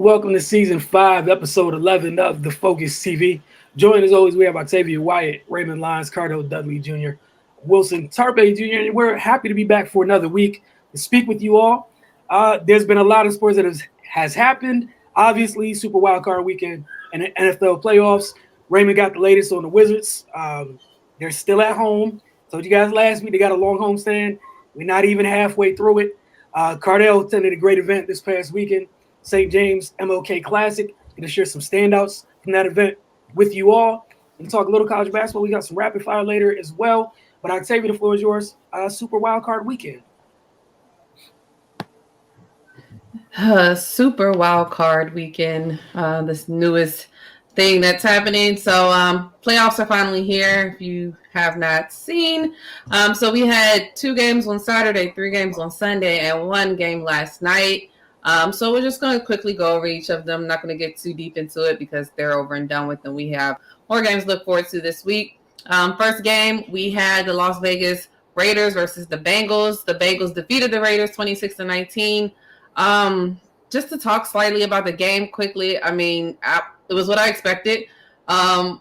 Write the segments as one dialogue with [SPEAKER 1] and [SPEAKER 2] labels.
[SPEAKER 1] welcome to Season 5, Episode 11 of The Focus TV. Joined as always, we have Octavia Wyatt, Raymond Lyons, Cardell Dudley Jr., Wilson Tarpe Jr., and we're happy to be back for another week to speak with you all. There's been a lot of sports that has happened. Obviously, Super Wildcard weekend and the NFL playoffs. Raymond got the latest on the Wizards. They're still at home. Told you guys last week they got a long homestand. We're not even halfway through it. Cardell attended a great event this past weekend, St. James MLK Classic. Going to share some standouts from that event with you all. And talk a little college basketball. We got some rapid fire later as well. But Octavia, the floor is yours. Super Wildcard weekend.
[SPEAKER 2] Super Wildcard weekend. This newest thing that's happening. So playoffs are finally here. If you have not seen, so we had 2 games on Saturday, 3 games on Sunday, and 1 game last night. So we're just going to quickly go over each of them. I'm not going to get too deep into it because they're over and done with, and we have more games to look forward to this week. First game, we had the Las Vegas Raiders versus the Bengals. The Bengals defeated the Raiders 26-19. Just to talk slightly about the game quickly, I mean, it was what I expected.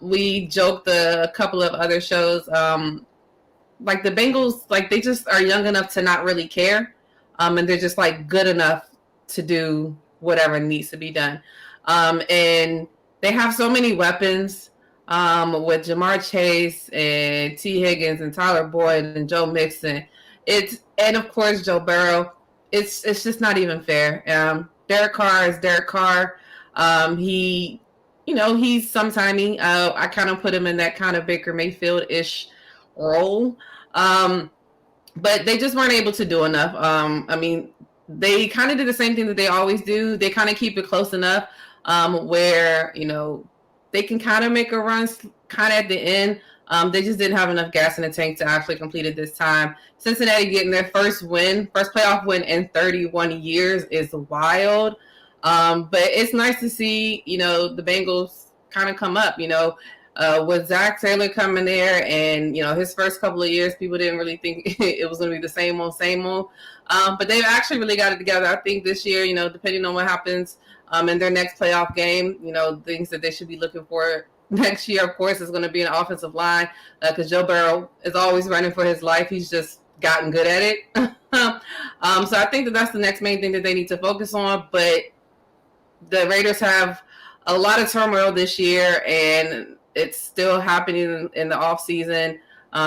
[SPEAKER 2] We joked a couple of other shows. Like the Bengals, like they just are young enough to not really care. And they're just like good enough to do whatever needs to be done. And they have so many weapons with Jamar Chase and T. Higgins and Tyler Boyd and Joe Mixon. And of course Joe Burrow. It's just not even fair. Derek Carr is Derek Carr. He's sometimey. I kind of put him in that kind of Baker Mayfield-ish role. But they just weren't able to do enough. I mean, they kind of did the same thing that they always do. They kind of keep it close enough where, they can kind of make a run kind of at the end. They just didn't have enough gas in the tank to actually complete it this time. Cincinnati getting their first playoff win in 31 years is wild. But it's nice to see, the Bengals kind of come up, with Zach Taylor coming there and, his first couple of years, people didn't really think it was going to be the same old. But they've actually really got it together. I think this year, depending on what happens in their next playoff game, things that they should be looking for next year, of course, is going to be an offensive line because Joe Burrow is always running for his life. He's just gotten good at it. So I think that's the next main thing that they need to focus on. But the Raiders have a lot of turmoil this year, and it's still happening in the offseason.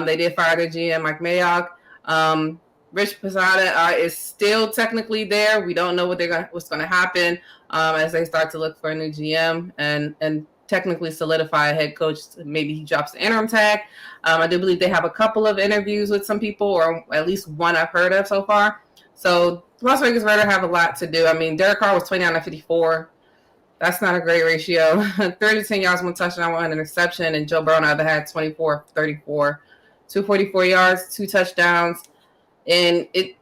[SPEAKER 2] They did fire their GM, Mike Mayock. Rich Posada is still technically there. We don't know what's going to happen as they start to look for a new GM and technically solidify a head coach. Maybe he drops the interim tag. I do believe they have a couple of interviews with some people, or at least one I've heard of so far. So Las Vegas Raiders have a lot to do. I mean, Derek Carr was 29-54. That's not a great ratio. 30-10 yards, 1 touchdown, 1 interception, and Joe Burrow had 24-34, 244 yards, 2 touchdowns, and it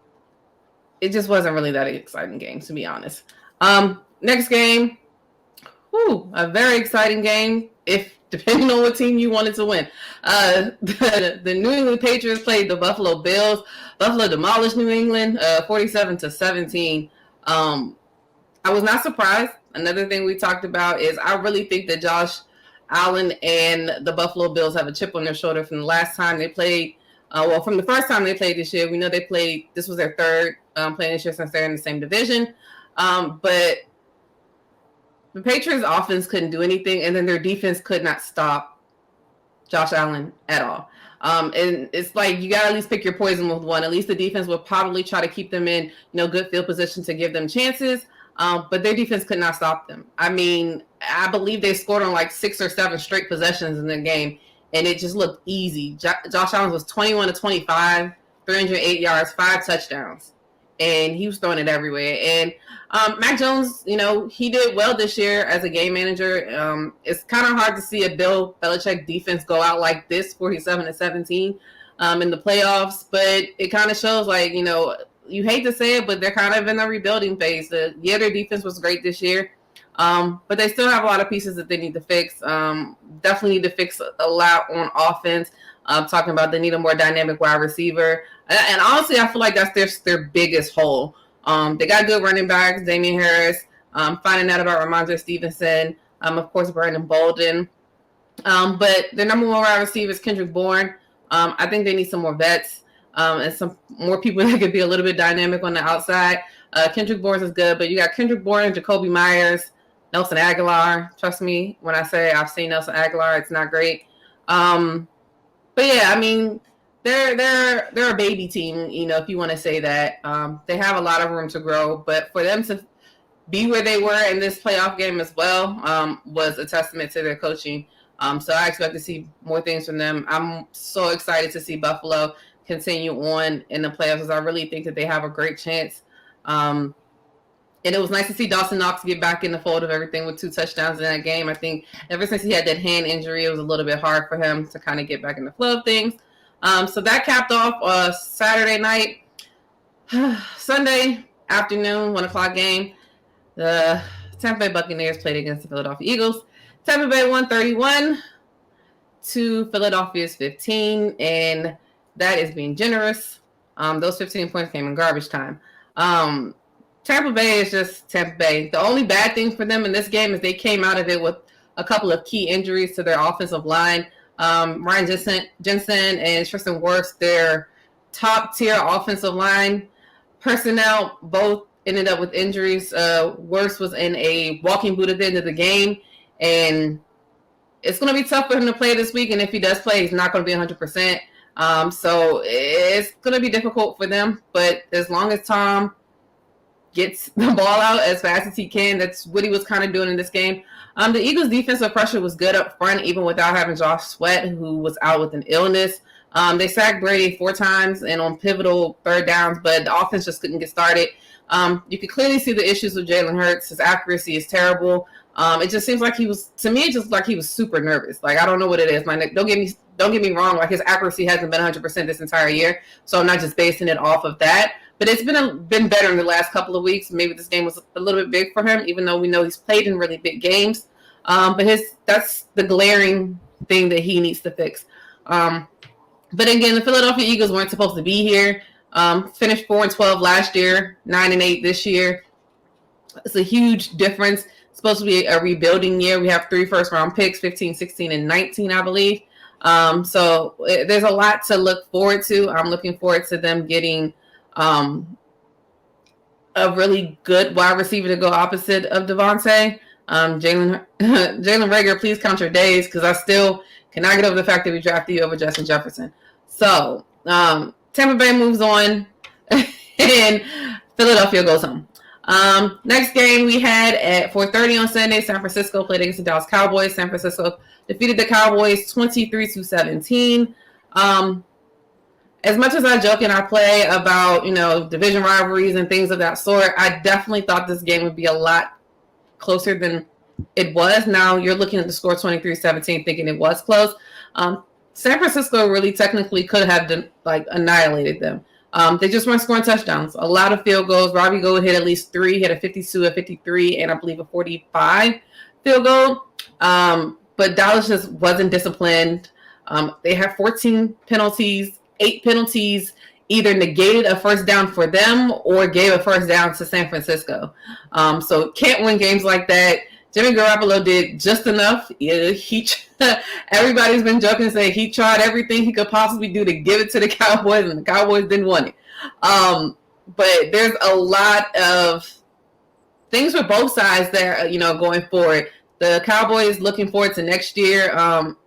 [SPEAKER 2] just wasn't really that exciting game, to be honest. Next game. A very exciting game, if depending on what team you wanted to win. The New England Patriots played the Buffalo Bills. Buffalo demolished New England 47-17. I was not surprised. Another thing we talked about is I really think that Josh Allen and the Buffalo Bills have a chip on their shoulder from the last time they played. From the first time they played this year. We know this was their third playing this year since they're in the same division. But the Patriots offense couldn't do anything, and then their defense could not stop Josh Allen at all. And it's like you got to at least pick your poison with one. At least the defense will probably try to keep them in, good field position to give them chances. But their defense could not stop them. I mean, I believe they scored on like 6 or 7 straight possessions in the game, and it just looked easy. Josh Allen was 21-25, 308 yards, 5 touchdowns. And he was throwing it everywhere. And Mac Jones, he did well this year as a game manager. It's kind of hard to see a Bill Belichick defense go out like this, 47-17 in the playoffs. But it kind of shows, like, you hate to say it, but they're kind of in a rebuilding phase. Their defense was great this year. But they still have a lot of pieces that they need to fix. Definitely need to fix a lot on offense. Talking about they need a more dynamic wide receiver. And honestly, I feel like that's their biggest hole. They got good running backs, Damian Harris, finding out about Ramondre Stevenson, of course, Brandon Bolden. But their number one wide receiver is Kendrick Bourne. I think they need some more vets and some more people that could be a little bit dynamic on the outside. Kendrick Bourne is good, but you got Kendrick Bourne, Jacoby Myers, Nelson Aguilar. Trust me when I say I've seen Nelson Aguilar, it's not great. But yeah, I mean, they're a baby team, you know, if you want to say that. They have a lot of room to grow, but for them to be where they were in this playoff game as well was a testament to their coaching. So I expect to see more things from them. I'm so excited to see Buffalo continue on in the playoffs because I really think that they have a great chance. And it was nice to see Dawson Knox get back in the fold of everything with 2 touchdowns in that game. I think ever since he had that hand injury, it was a little bit hard for him to kind of get back in the flow of things. So that capped off Saturday night. Sunday afternoon, 1 o'clock game. The Tampa Bay Buccaneers played against the Philadelphia Eagles. Tampa Bay won 31 to Philadelphia's 15, and that is being generous. Those 15 points came in garbage time. Tampa Bay is just Tampa Bay. The only bad thing for them in this game is they came out of it with a couple of key injuries to their offensive line. Ryan Jensen and Tristan Wirfs, their top-tier offensive line personnel, both ended up with injuries. Wirfs was in a walking boot at the end of the game, and it's going to be tough for him to play this week, and if he does play, he's not going to be 100%. So it's going to be difficult for them, but as long as Tom gets the ball out as fast as he can, that's what he was kind of doing in this game. The Eagles' defensive pressure was good up front, even without having Josh Sweat, who was out with an illness. They sacked Brady 4 times and on pivotal third downs, but the offense just couldn't get started. You could clearly see the issues with Jalen Hurts. His accuracy is terrible. It just seems like he was super nervous. Like, I don't know what it is. Don't get me wrong. Like, his accuracy hasn't been 100% this entire year, so I'm not just basing it off of that. But it's been better in the last couple of weeks. Maybe this game was a little bit big for him, even though we know he's played in really big games. But that's the glaring thing that he needs to fix. But again, the Philadelphia Eagles weren't supposed to be here. Finished 4-12 last year, 9-8 this year. It's a huge difference. It's supposed to be a rebuilding year. We have 3 first-round picks, 15, 16, and 19, I believe. So there's a lot to look forward to. I'm looking forward to them getting a really good wide receiver to go opposite of Devontae. Jalen Reagor, please count your days, because I still cannot get over the fact that we drafted you over Justin Jefferson. So Tampa Bay moves on, and Philadelphia goes home. Next game we had at 4:30 on Sunday. San Francisco played against the Dallas Cowboys. San Francisco defeated the Cowboys 23-17. As much as I joke and I play about, division rivalries and things of that sort, I definitely thought this game would be a lot closer than it was. Now you're looking at the score 23-17 thinking it was close. San Francisco really technically could have annihilated them. They just weren't scoring touchdowns. A lot of field goals. Robbie Gould hit at least 3. He had a 52, a 53, and I believe a 45 field goal. But Dallas just wasn't disciplined. They had 14 penalties. 8 penalties either negated a first down for them or gave a first down to San Francisco. So can't win games like that. Jimmy Garoppolo did just enough. Everybody's been joking saying he tried everything he could possibly do to give it to the Cowboys, and the Cowboys didn't want it. But there's a lot of things for both sides there, going forward. The Cowboys looking forward to next year.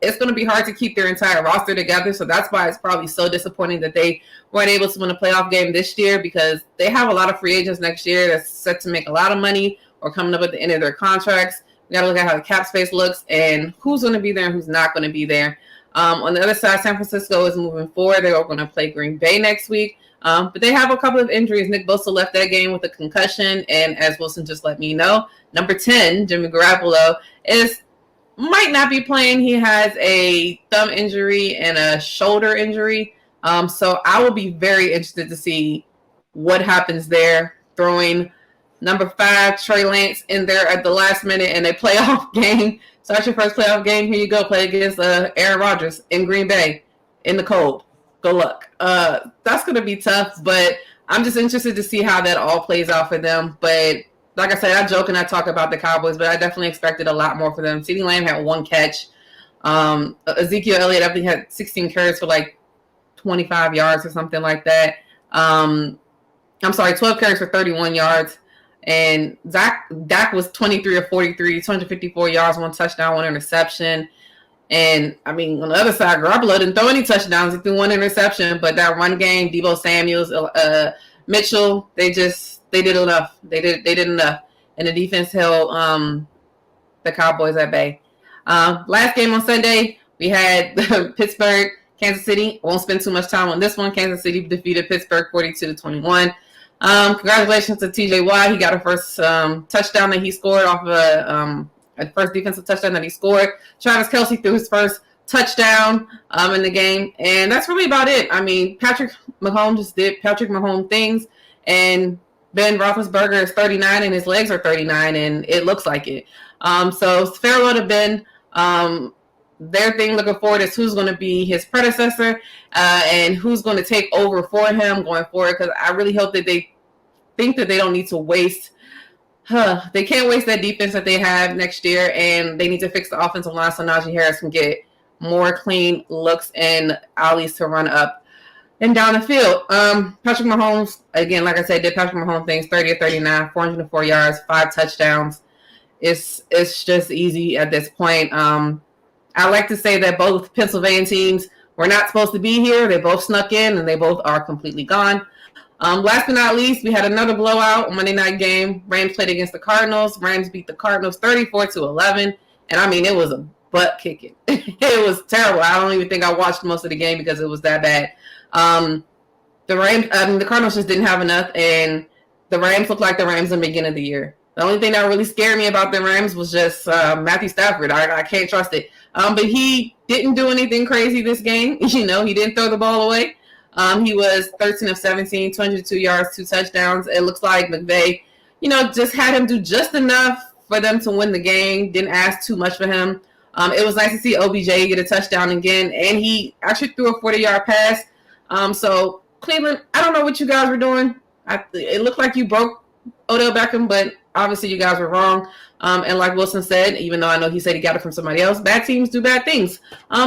[SPEAKER 2] It's going to be hard to keep their entire roster together, so that's why it's probably so disappointing that they weren't able to win a playoff game this year, because they have a lot of free agents next year that's set to make a lot of money or coming up at the end of their contracts. We got to look at how the cap space looks and who's going to be there and who's not going to be there. On the other side, San Francisco is moving forward. They're going to play Green Bay next week. But they have a couple of injuries. Nick Bosa left that game with a concussion. And as Wilson just let me know, number 10, Jimmy Garoppolo, might not be playing. He has a thumb injury and a shoulder injury. So I will be very interested to see what happens there, throwing number 5, Trey Lance, in there at the last minute in a playoff game. Start your first playoff game. Here you go. Play against Aaron Rodgers in Green Bay in the cold. Good luck. That's going to be tough, but I'm just interested to see how that all plays out for them. But like I said, I joke and I talk about the Cowboys, but I definitely expected a lot more for them. CeeDee Lamb had 1 catch. Ezekiel Elliott, I think, had 16 carries for like 25 yards or something like that. 12 carries for 31 yards. And Dak was 23 of 43, 254 yards, 1 touchdown, 1 interception. And, I mean, on the other side, Garoppolo didn't throw any touchdowns. He threw 1 interception. But that run game, Deebo Samuels, Mitchell, they did enough. They did enough. And the defense held the Cowboys at bay. Last game on Sunday, we had Pittsburgh, Kansas City. Won't spend too much time on this one. Kansas City defeated Pittsburgh 42-21. Congratulations to TJ Watt. He got a first touchdown that he scored off of a first defensive touchdown that he scored. Travis Kelce threw his first touchdown in the game. And that's really about it. I mean, Patrick Mahomes just did Patrick Mahomes things. And Ben Roethlisberger is 39 and his legs are 39 and it looks like it. So farewell to Ben. Their thing looking forward is who's going to be his predecessor and who's going to take over for him going forward, because I really hope that they think that they don't need to waste they can't waste that defense that they have next year, and they need to fix the offensive line so Najee Harris can get more clean looks and alleys to run up and down the field. Patrick Mahomes, again, like I said, did Patrick Mahomes things, 30 of 39, 404 yards, 5 touchdowns. It's just easy at this point. I like to say that both Pennsylvania teams were not supposed to be here. They both snuck in, and they both are completely gone. Last but not least, we had another blowout on Monday night game. Rams played against the Cardinals. Rams beat the Cardinals 34-11. And, I mean, it was a butt kicking. It was terrible. I don't even think I watched most of the game because it was that bad. The Cardinals just didn't have enough, and the Rams looked like the Rams in the beginning of the year. The only thing that really scared me about the Rams was just Matthew Stafford. I can't trust it. But he didn't do anything crazy this game. He didn't throw the ball away. He was 13 of 17, 202 yards, 2 touchdowns. It looks like McVay, just had him do just enough for them to win the game. Didn't ask too much for him. It was nice to see OBJ get a touchdown again, and he actually threw a 40-yard pass. So, Cleveland, I don't know what you guys were doing. It looked like you broke Odell Beckham, but obviously you guys were wrong. And like Wilson said, even though I know he said he got it from somebody else, bad teams do bad things.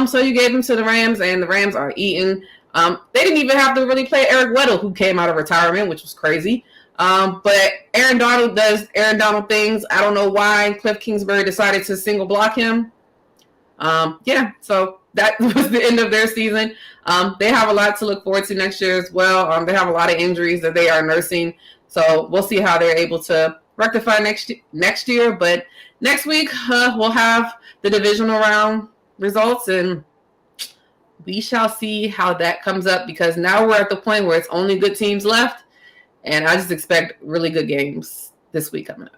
[SPEAKER 2] So you gave him to the Rams, and the Rams are eating. They didn't even have to really play Eric Weddle, who came out of retirement, which was crazy. But Aaron Donald does Aaron Donald things. I don't know why Cliff Kingsbury decided to single block him. So that was the end of their season. They have a lot to look forward to next year as well. They have a lot of injuries that they are nursing. So we'll see how they're able to rectify next year. But next week, we'll have the divisional round results, and we shall see how that comes up, because now we're at the point where it's only good teams left, and I just expect really good games this week coming up.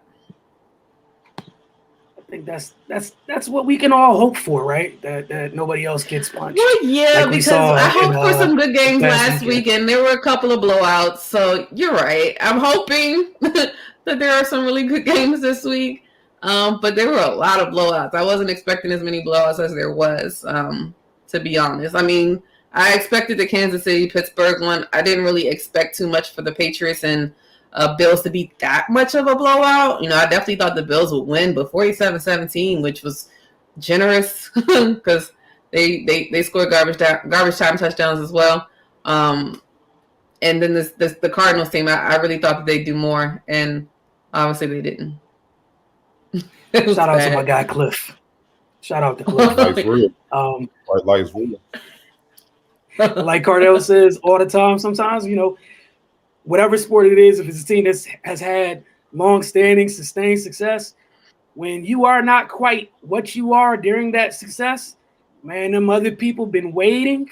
[SPEAKER 1] I think that's what we can all hope for, right? That nobody else gets punched.
[SPEAKER 2] Well, yeah, like because I hoped for some good games last week, and there were a couple of blowouts. So you're right. I'm hoping that there are some really good games this week, but there were a lot of blowouts. I wasn't expecting as many blowouts as there was, to be honest. I mean, I expected the Kansas City-Pittsburgh one. I didn't really expect too much for the Patriots and Bills to be that much of a blowout. I definitely thought the Bills would win, but 47-17, which was generous because they scored garbage time touchdowns as well. And then the Cardinals team, I really thought that they'd do more, and obviously they didn't.
[SPEAKER 1] Shout out to my guy Cliff. Shout out to Cliff.
[SPEAKER 3] Life's real. Life's real.
[SPEAKER 1] Like Cardell says all the time, sometimes, whatever sport it is, if it's a team that has had long-standing, sustained success, when you are not quite what you are during that success, man, them other people been waiting.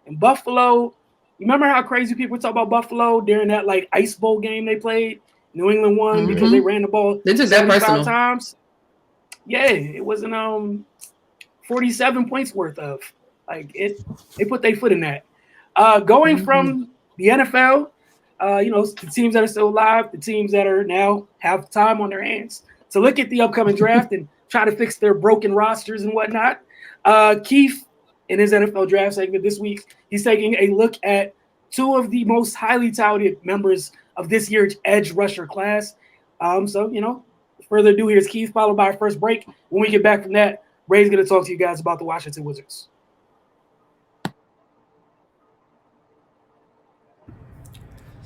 [SPEAKER 1] And Buffalo, remember how crazy people talk about Buffalo during that Ice Bowl game they played? New England won because they ran the ball 75 times. Yeah, it wasn't 47 points worth of. They put their foot in that. Going from the NFL, the teams that are still alive, the teams that are now have time on their hands to look at the upcoming draft and try to fix their broken rosters and whatnot. Keith, in his NFL draft segment this week, he's taking a look at 2 of the most highly touted members of this year's edge rusher class. So, further ado, here's Keith, followed by our first break. When we get back from that, Ray's going to talk to you guys about the Washington Wizards.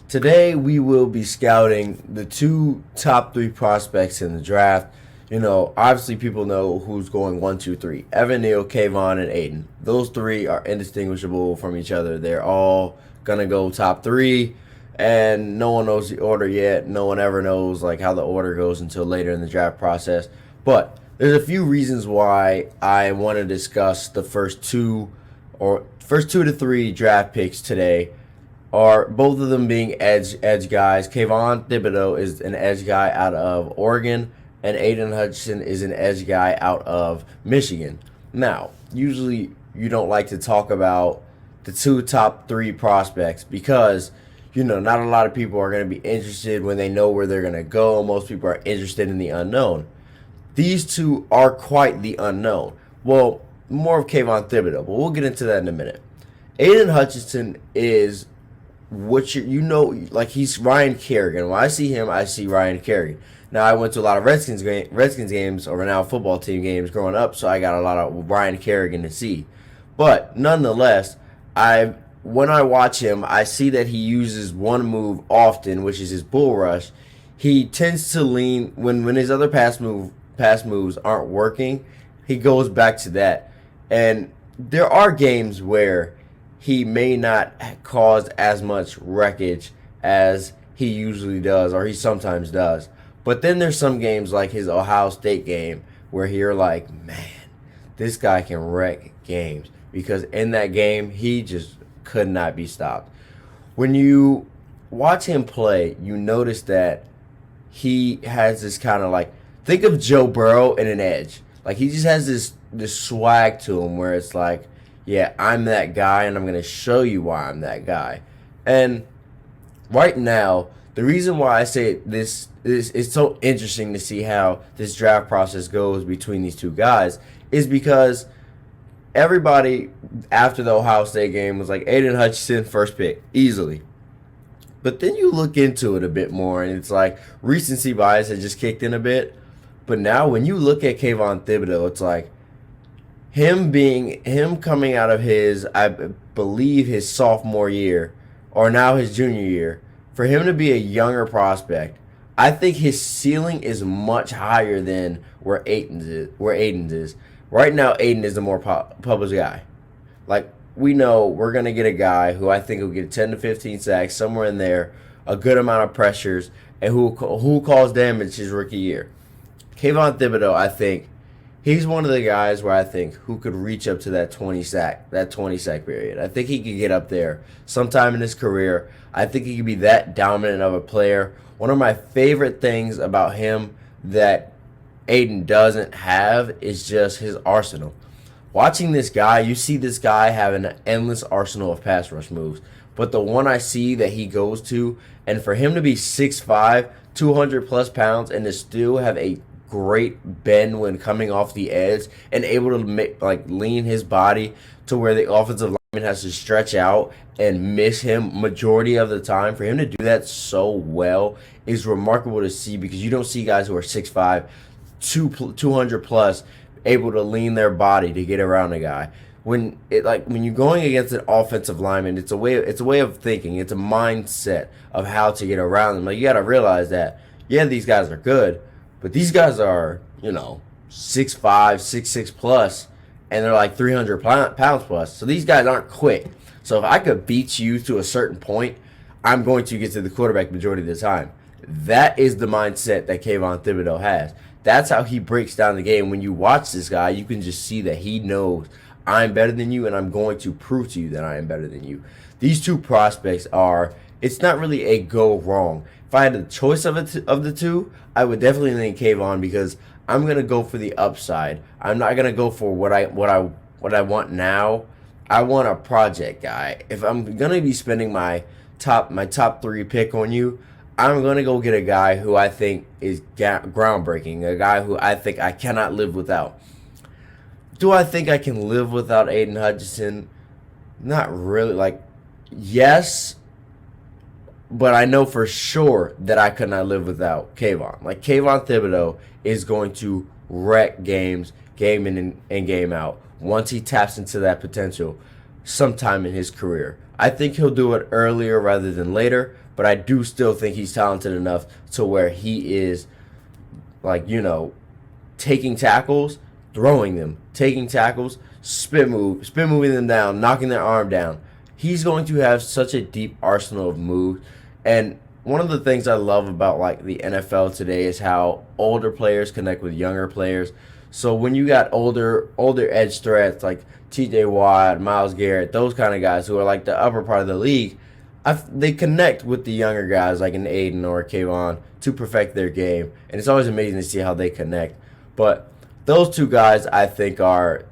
[SPEAKER 4] Today, we will be scouting the two top 3 prospects in the draft. Obviously people know who's going 1, 2, 3. Evan Neal, Kayvon, and Aiden. Those 3 are indistinguishable from each other. They're all going to go top 3, and no one knows the order yet. No one ever knows how the order goes until later in the draft process. But there's a few reasons why I want to discuss the first 2 to 3 draft picks today. Are both of them being edge guys. Kayvon Thibodeau is an edge guy out of Oregon, and Aiden Hutchinson is an edge guy out of Michigan. Now, usually you don't like to talk about the 2 top 3 prospects because, not a lot of people are going to be interested when they know where they're going to go. Most people are interested in the unknown. These 2 are quite the unknown. Well, more of Kayvon Thibodeau, but we'll get into that in a minute. Aiden Hutchinson is he's Ryan Kerrigan. When I see him, I see Ryan Kerrigan. Now, I went to a lot of Redskins games, or now football team games growing up, so I got a lot of Ryan Kerrigan to see. But nonetheless, when I watch him, I see that he uses one move often, which is his bull rush. He tends to lean when his other pass moves aren't working. He goes back to that, and there are games where he may not cause as much wreckage as he usually does, or he sometimes does. But then there's some games like his Ohio State game where you're like, man, this guy can wreck games. Because in that game, he just could not be stopped. When you watch him play, you notice that he has this kind of think of Joe Burrow in an edge. He just has this swag to him where it's like, yeah, I'm that guy, and I'm going to show you why I'm that guy. And right now, the reason why I say this is it's so interesting to see how this draft process goes between these 2 guys is because everybody after the Ohio State game was like, Aiden Hutchinson, first pick, easily. But then you look into it a bit more, and it's like recency bias has just kicked in a bit. But now when you look at Kayvon Thibodeau, it's like him coming out of his, I believe, his sophomore year, or now his junior year, for him to be a younger prospect, I think his ceiling is much higher than where Aiden's is. Right now, Aiden is the more published guy. We know we're going to get a guy who I think will get 10 to 15 sacks, somewhere in there, a good amount of pressures, and who calls damage his rookie year. Kayvon Thibodeau, I think, he's one of the guys where I think who could reach up to that 20 sack period. I think he could get up there sometime in his career. I think he could be that dominant of a player. One of my favorite things about him that Aiden doesn't have is just his arsenal. Watching this guy, you see this guy having an endless arsenal of pass rush moves. But the one I see that he goes to, and for him to be 6'5", 200 plus pounds, and to still have a great bend when coming off the edge and able to lean his body to where the offensive lineman has to stretch out and miss him majority of the time. For him to do that so well is remarkable to see, because you don't see guys who are 6'5", 200 plus able to lean their body to get around a guy. When you're going against an offensive lineman, it's a way of thinking. It's a mindset of how to get around them. You got to realize that these guys are good, but these guys are 6'5", 6'6" plus, and they're 300 pounds plus. So these guys aren't quick. So if I could beat you to a certain point, I'm going to get to the quarterback majority of the time. That is the mindset that Kayvon Thibodeau has. That's how he breaks down the game. When you watch this guy, you can just see that he knows, I'm better than you, and I'm going to prove to you that I am better than you. These 2 prospects it's not really a go wrong. If I had the choice of the 2, I would definitely lean Kayvon, because I'm going to go for the upside. I'm not going to go for what I want now. I want a project guy. If I'm going to be spending my top 3 pick on you, I'm going to go get a guy who I think is groundbreaking, a guy who I think I cannot live without. Do I think I can live without Aiden Hutchinson? Not really. Yes, but I know for sure that I could not live without Kayvon. Like, Kayvon Thibodeau is going to wreck games, game in and game out, once he taps into that potential sometime in his career. I think he'll do it earlier rather than later, but I do still think he's talented enough to where he is, like, taking tackles, throwing them, taking tackles, spin moving them down, knocking their arm down. He's going to have such a deep arsenal of moves. And one of the things I love about, like, the NFL today is how older players connect with younger players. So when you got older edge threats like TJ Watt, Myles Garrett, those kind of guys who are like the upper part of the league, they connect with the younger guys like an Aiden or a Kayvon to perfect their game. And it's always amazing to see how they connect. But those two guys, I think, are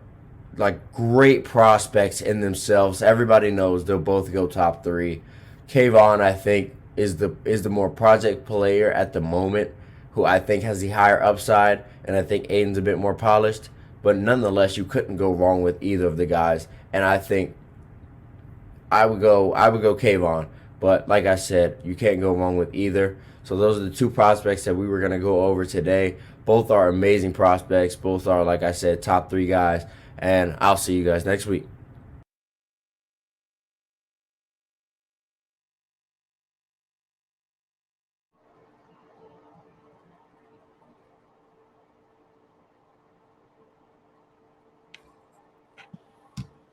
[SPEAKER 4] like great prospects in themselves. Everybody knows they'll both go top 3. Kayvon, I think, is the more project player at the moment, who I think has the higher upside, and I think Aiden's a bit more polished. But nonetheless, you couldn't go wrong with either of the guys. And I think I would go Kayvon. But like I said, you can't go wrong with either. So those are the two prospects that we were going to go over today. Both are amazing prospects. Both are, like I said, top 3 guys. And I'll see you guys next week.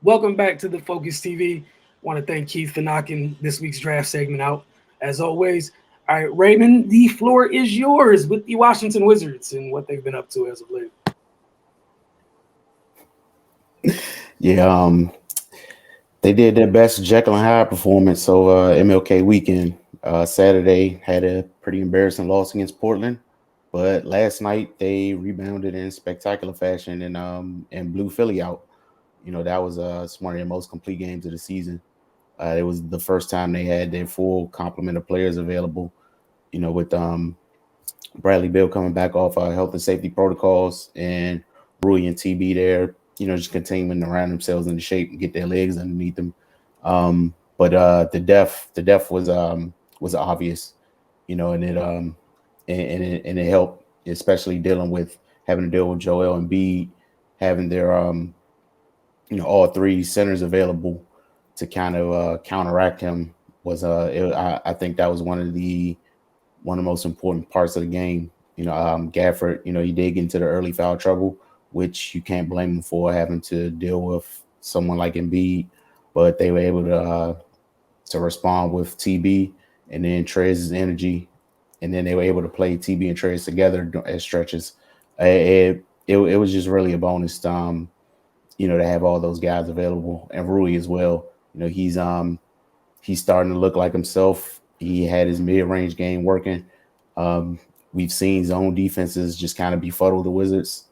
[SPEAKER 1] Welcome back to the Focus TV. Want to thank Keith for knocking this week's draft segment out. As always, all right, Raymond, the floor is yours with the Washington Wizards and what they've been up to as of late.
[SPEAKER 5] Yeah, they did their best Jekyll and Hyde performance over MLK weekend. Saturday had a pretty embarrassing loss against Portland, but last night they rebounded in spectacular fashion and blew Philly out. That was one of their most complete games of the season. It was the first time they had their full complement of players available, with Bradley Beal coming back off health and safety protocols and Rui and TB there, just continuing to round themselves into shape and get their legs underneath them. But the depth was obvious, and it helped, especially having to deal with Joel Embiid, having their all 3 centers available to kind of counteract him was I think that was one of the most important parts of the game. Gafford, he did get into the early foul trouble, which you can't blame him for, having to deal with someone like Embiid, but they were able to respond with TB and then Trez's energy, and then they were able to play TB and Trez together as stretches. It was just really a bonus to have all those guys available, and Rui as well. He's starting to look like himself. He had his mid-range game working. We've seen zone defenses just kind of befuddle the Wizards.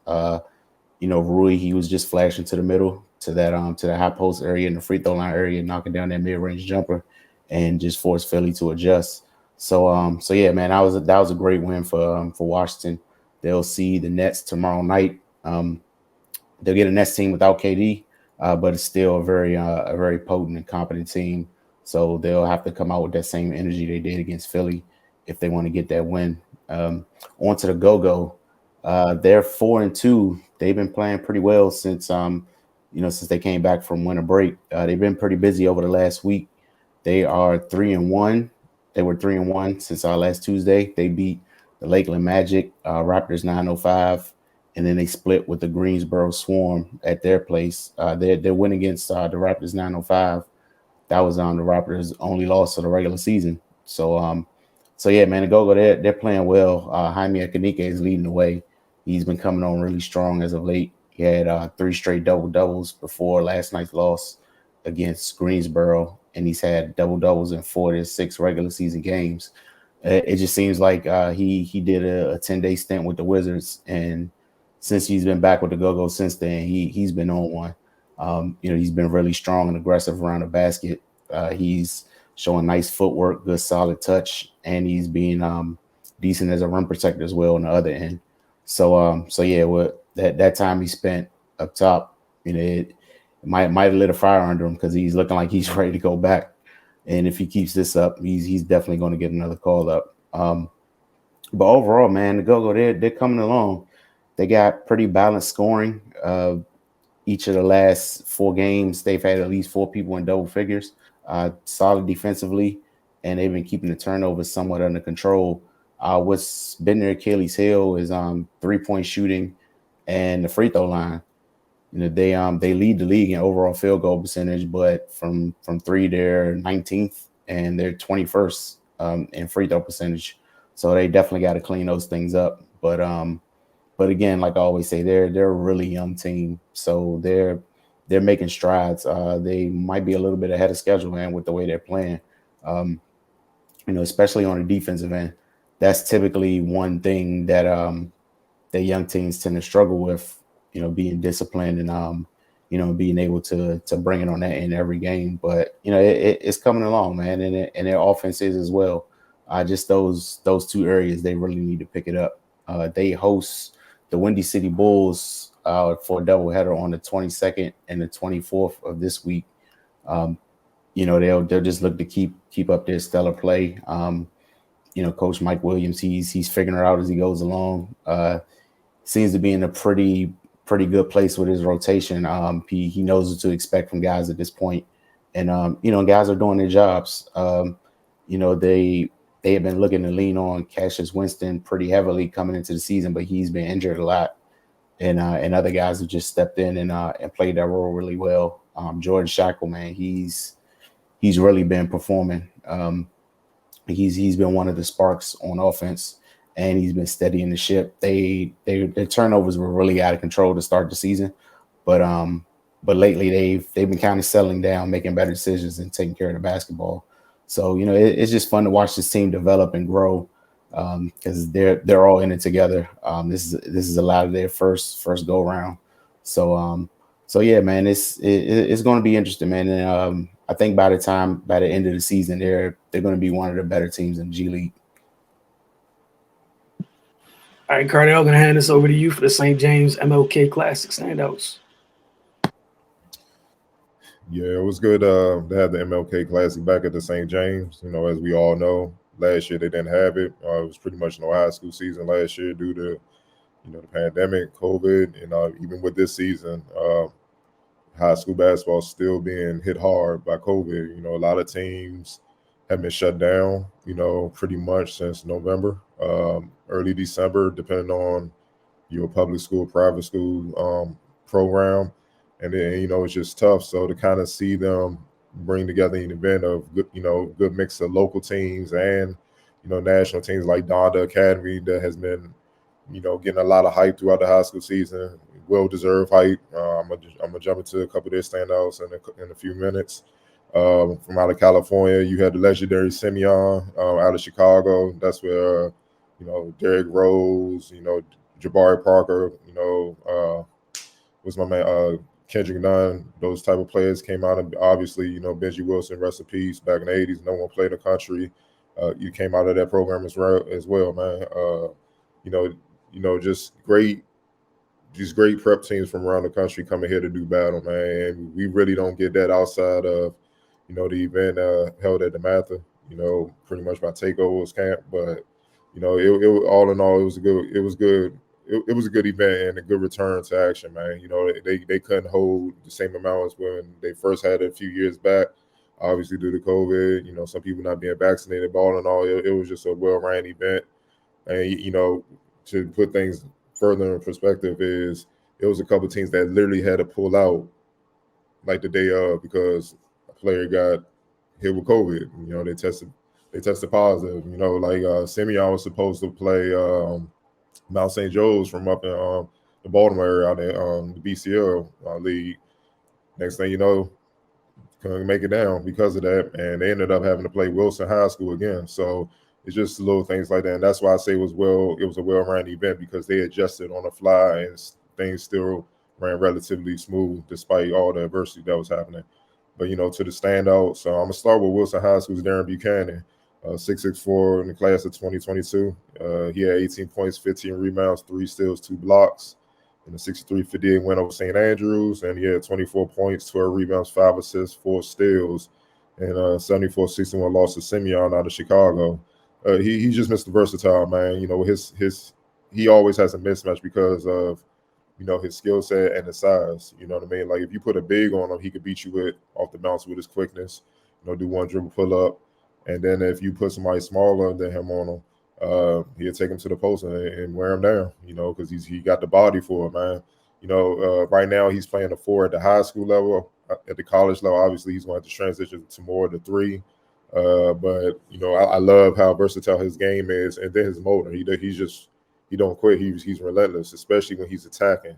[SPEAKER 5] Rui, he was just flashing to the middle, to that high post area and the free throw line area, knocking down that mid-range jumper, and just forced Philly to adjust. So yeah, man, that was a great win for Washington. They'll see the Nets tomorrow night. They'll get a Nets team without KD, but it's still a very potent and competent team. So they'll have to come out with that same energy they did against Philly if they want to get that win. On to the Go-Go. They're 4-2. They've been playing pretty well since they came back from winter break. They've been pretty busy over the last week. They are 3-1. They were 3-1 since last Tuesday. They beat the Lakeland Magic, Raptors 905. And then they split with the Greensboro Swarm at their place. Their win against the Raptors 905, that was the Raptors' only loss of the regular season. So yeah, man, the Go-Go, they're playing well. Jaime Akanike is leading the way. He's been coming on really strong as of late. He had 3 straight double-doubles before last night's loss against Greensboro, and he's had double-doubles in 4 to 6 regular season games. It just seems like he did a 10-day stint with the Wizards, and since he's been back with the Go-Go since then, he's been on one. He's been really strong and aggressive around the basket. He's showing nice footwork, good solid touch, and he's being decent as a rim protector as well on the other end. So yeah, that time he spent up top, it might have lit a fire under him because he's looking like he's ready to go back. And if he keeps this up, he's definitely going to get another call up. But overall, man, the Go-Go, they're coming along. They got pretty balanced scoring. Each of the last 4 games, they've had at least 4 people in double figures. Solid defensively, and they've been keeping the turnovers somewhat under control. What's been their Achilles heel is 3-point shooting and the free throw line. They lead the league in overall field goal percentage, but from 3 they're 19th and they're 21st in free throw percentage. So they definitely got to clean those things up. But again, like I always say, they're a really young team, so they're making strides. They might be a little bit ahead of schedule, man, with the way they're playing. Especially on the defensive end, that's typically one thing that that young teams tend to struggle with. Being disciplined and being able to bring it on that in every game. But it's coming along, man, and their offense is as well. Just those 2 areas they really need to pick it up. They host the Windy City Bulls for a doubleheader on the 22nd and the 24th of this week. They'll just look to keep up their stellar play. Coach Mike Williams, he's figuring it out as he goes along. Seems to be in a pretty good place with his rotation. He knows what to expect from guys at this point, and guys are doing their jobs. They have been looking to lean on Cassius Winston pretty heavily coming into the season, but he's been injured a lot, and other guys have just stepped in and played that role really well. Jordan Shackle, man, he's really been performing. He's been one of the sparks on offense, and he's been steadying the ship. Their turnovers were really out of control to start the season, but lately they've been kind of settling down, making better decisions, and taking care of the basketball. So it's just fun to watch this team develop and grow because they're all in it together. This is a lot of their first go round. So yeah, man, it's going to be interesting, man. And I think by the end of the season, they're going to be one of the better teams in G League.
[SPEAKER 1] All right, Cardell, I'm going to hand this over to you for the St. James MLK Classic Standouts.
[SPEAKER 3] Yeah, it was good to have the MLK Classic back at the St. James. As we all know, last year they didn't have it. It was pretty much no high school season last year due to, the pandemic, COVID, and even with this season, high school basketball still being hit hard by COVID. A lot of teams have been shut down, pretty much since November, early December, depending on your public school, private school program. And then, it's just tough. So to kind of see them bring together an event of good mix of local teams and, national teams like Donda Academy that has been, getting a lot of hype throughout the high school season, well-deserved hype. I'm gonna jump into a couple of their standouts in a few minutes. From out of California, you had the legendary Simeon out of Chicago. That's where, Derrick Rose, Jabari Parker, what's my man, Kendrick Nunn, those type of players came out. And obviously, Benji Wilson, rest in peace, back in the 80s, no one played the country. You came out of that program as well, man. Just great prep teams from around the country coming here to do battle, man. And we really don't get that outside of, the event held at the Mather, pretty much by Takeover's camp. But, it all in all, it was good. It was a good event and a good return to action, man. They couldn't hold the same amount as when they first had it a few years back, obviously due to COVID, some people not being vaccinated, but all in all, it was just a well-ran event. And, to put things further in perspective is it was a couple of teams that literally had to pull out like the day of because a player got hit with COVID. They tested positive. Like Simeon was supposed to play Mount St. Joe's from up in the Baltimore area out in the BCL league. Next thing you know, couldn't make it down because of that, and they ended up having to play Wilson High School again. So it's just little things like that, and that's why I say it was a well-run event because they adjusted on the fly and things still ran relatively smooth despite all the adversity that was happening. But to the standouts, I'm gonna start with Wilson High School's Darren Buchanan. 6'4" in the class of 2022. He had 18 points, 15 rebounds, 3 steals, 2 blocks in the 63-58 win over St. Andrews. And he had 24 points, 12 rebounds, 5 assists, 4 steals and 74-61 loss to Simeon out of Chicago. He just Mr. Versatile, man. You know, he always has a mismatch because of, you know, his skill set and his size. You know what I mean? Like, if you put a big on him, he could beat you with off the bounce with his quickness. You know, do one dribble pull up, and then if you put somebody smaller than him on him, he'll take him to the post and wear him down. You know, because he got the body for it, man. You know, right now he's playing the 4 at the high school level. At the college level, obviously he's going to transition to more of the 3. But you know, I love how versatile his game is, and then his motor. He don't quit. He's relentless, especially when he's attacking.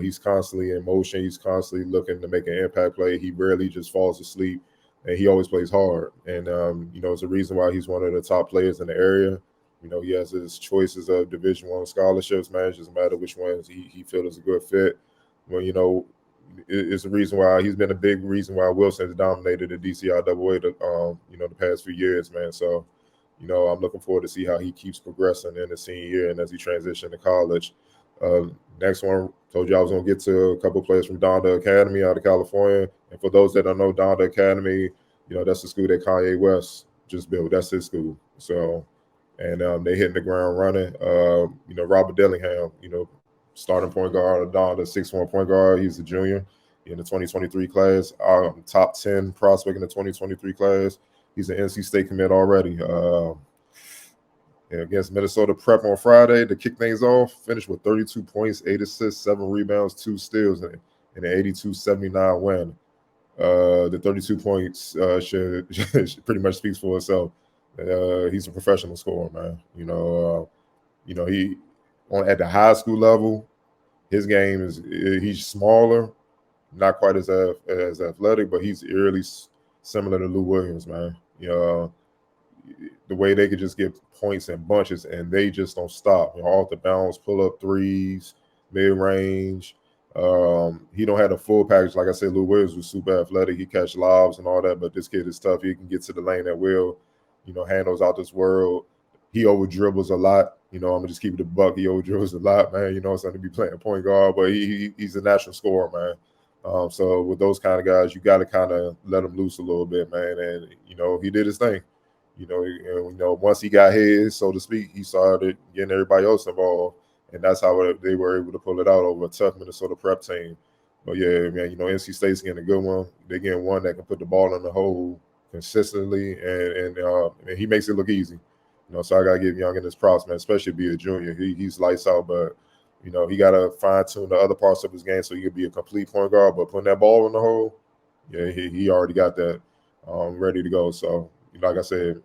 [SPEAKER 3] He's constantly in motion. He's constantly looking to make an impact play. He rarely just falls asleep, and he always plays hard. And you know, it's a reason why he's one of the top players in the area. You know, he has his choices of Division I scholarships, man. It doesn't matter which ones he feels is a good fit. Well, you know, it's a reason why he's been a big reason why Wilson has dominated the DCIAA you know, the past few years, man. So, you know, I'm looking forward to see how he keeps progressing in the senior year and as he transitions to college. Next one, told you I was going to get to a couple of players from Donda Academy out of California. And for those that don't know, Donda Academy, you know, that's the school that Kanye West just built. That's his school. So, and they hitting the ground running. You know, Robert Dillingham, you know, starting point guard of Donda, 6'1" point guard. He's a junior in the 2023 class. Top 10 prospect in the 2023 class. He's an NC State commit already. Against Minnesota Prep on Friday to kick things off, finished with 32 points, 8 assists, 7 rebounds, 2 steals, and an 82-79 win. The 32 points should pretty much speaks for itself. He's a professional scorer, man. You know, he at the high school level, his game is he's smaller, not quite as athletic, but he's eerily similar to Lou Williams, man. You know, the way they could just get points in bunches and they just don't stop. You know, off the bounce, pull up threes, mid range. He don't have a full package. Like I said, Lou Williams was super athletic. He catch lobs and all that, but this kid is tough. He can get to the lane at will. You know, handles out this world. He over dribbles a lot. You know, I'm gonna just keep it a buck. He over dribbles a lot, man. You know, it's going to be playing point guard, but he's a natural scorer, man. So with those kind of guys, you got to kind of let him loose a little bit, man. And you know, he did his thing. You know, once he got his, so to speak, he started getting everybody else involved, and that's how they were able to pull it out over a tough Minnesota Prep team. But yeah, man, you know, NC State's getting a good one. They're getting one that can put the ball in the hole consistently, and he makes it look easy. You know, so I gotta give Young in his props, man, especially be a junior. He's lights out, but you know, he gotta fine tune the other parts of his game so he can be a complete point guard. But putting that ball in the hole, yeah, he already got that ready to go. So, you know, like I said,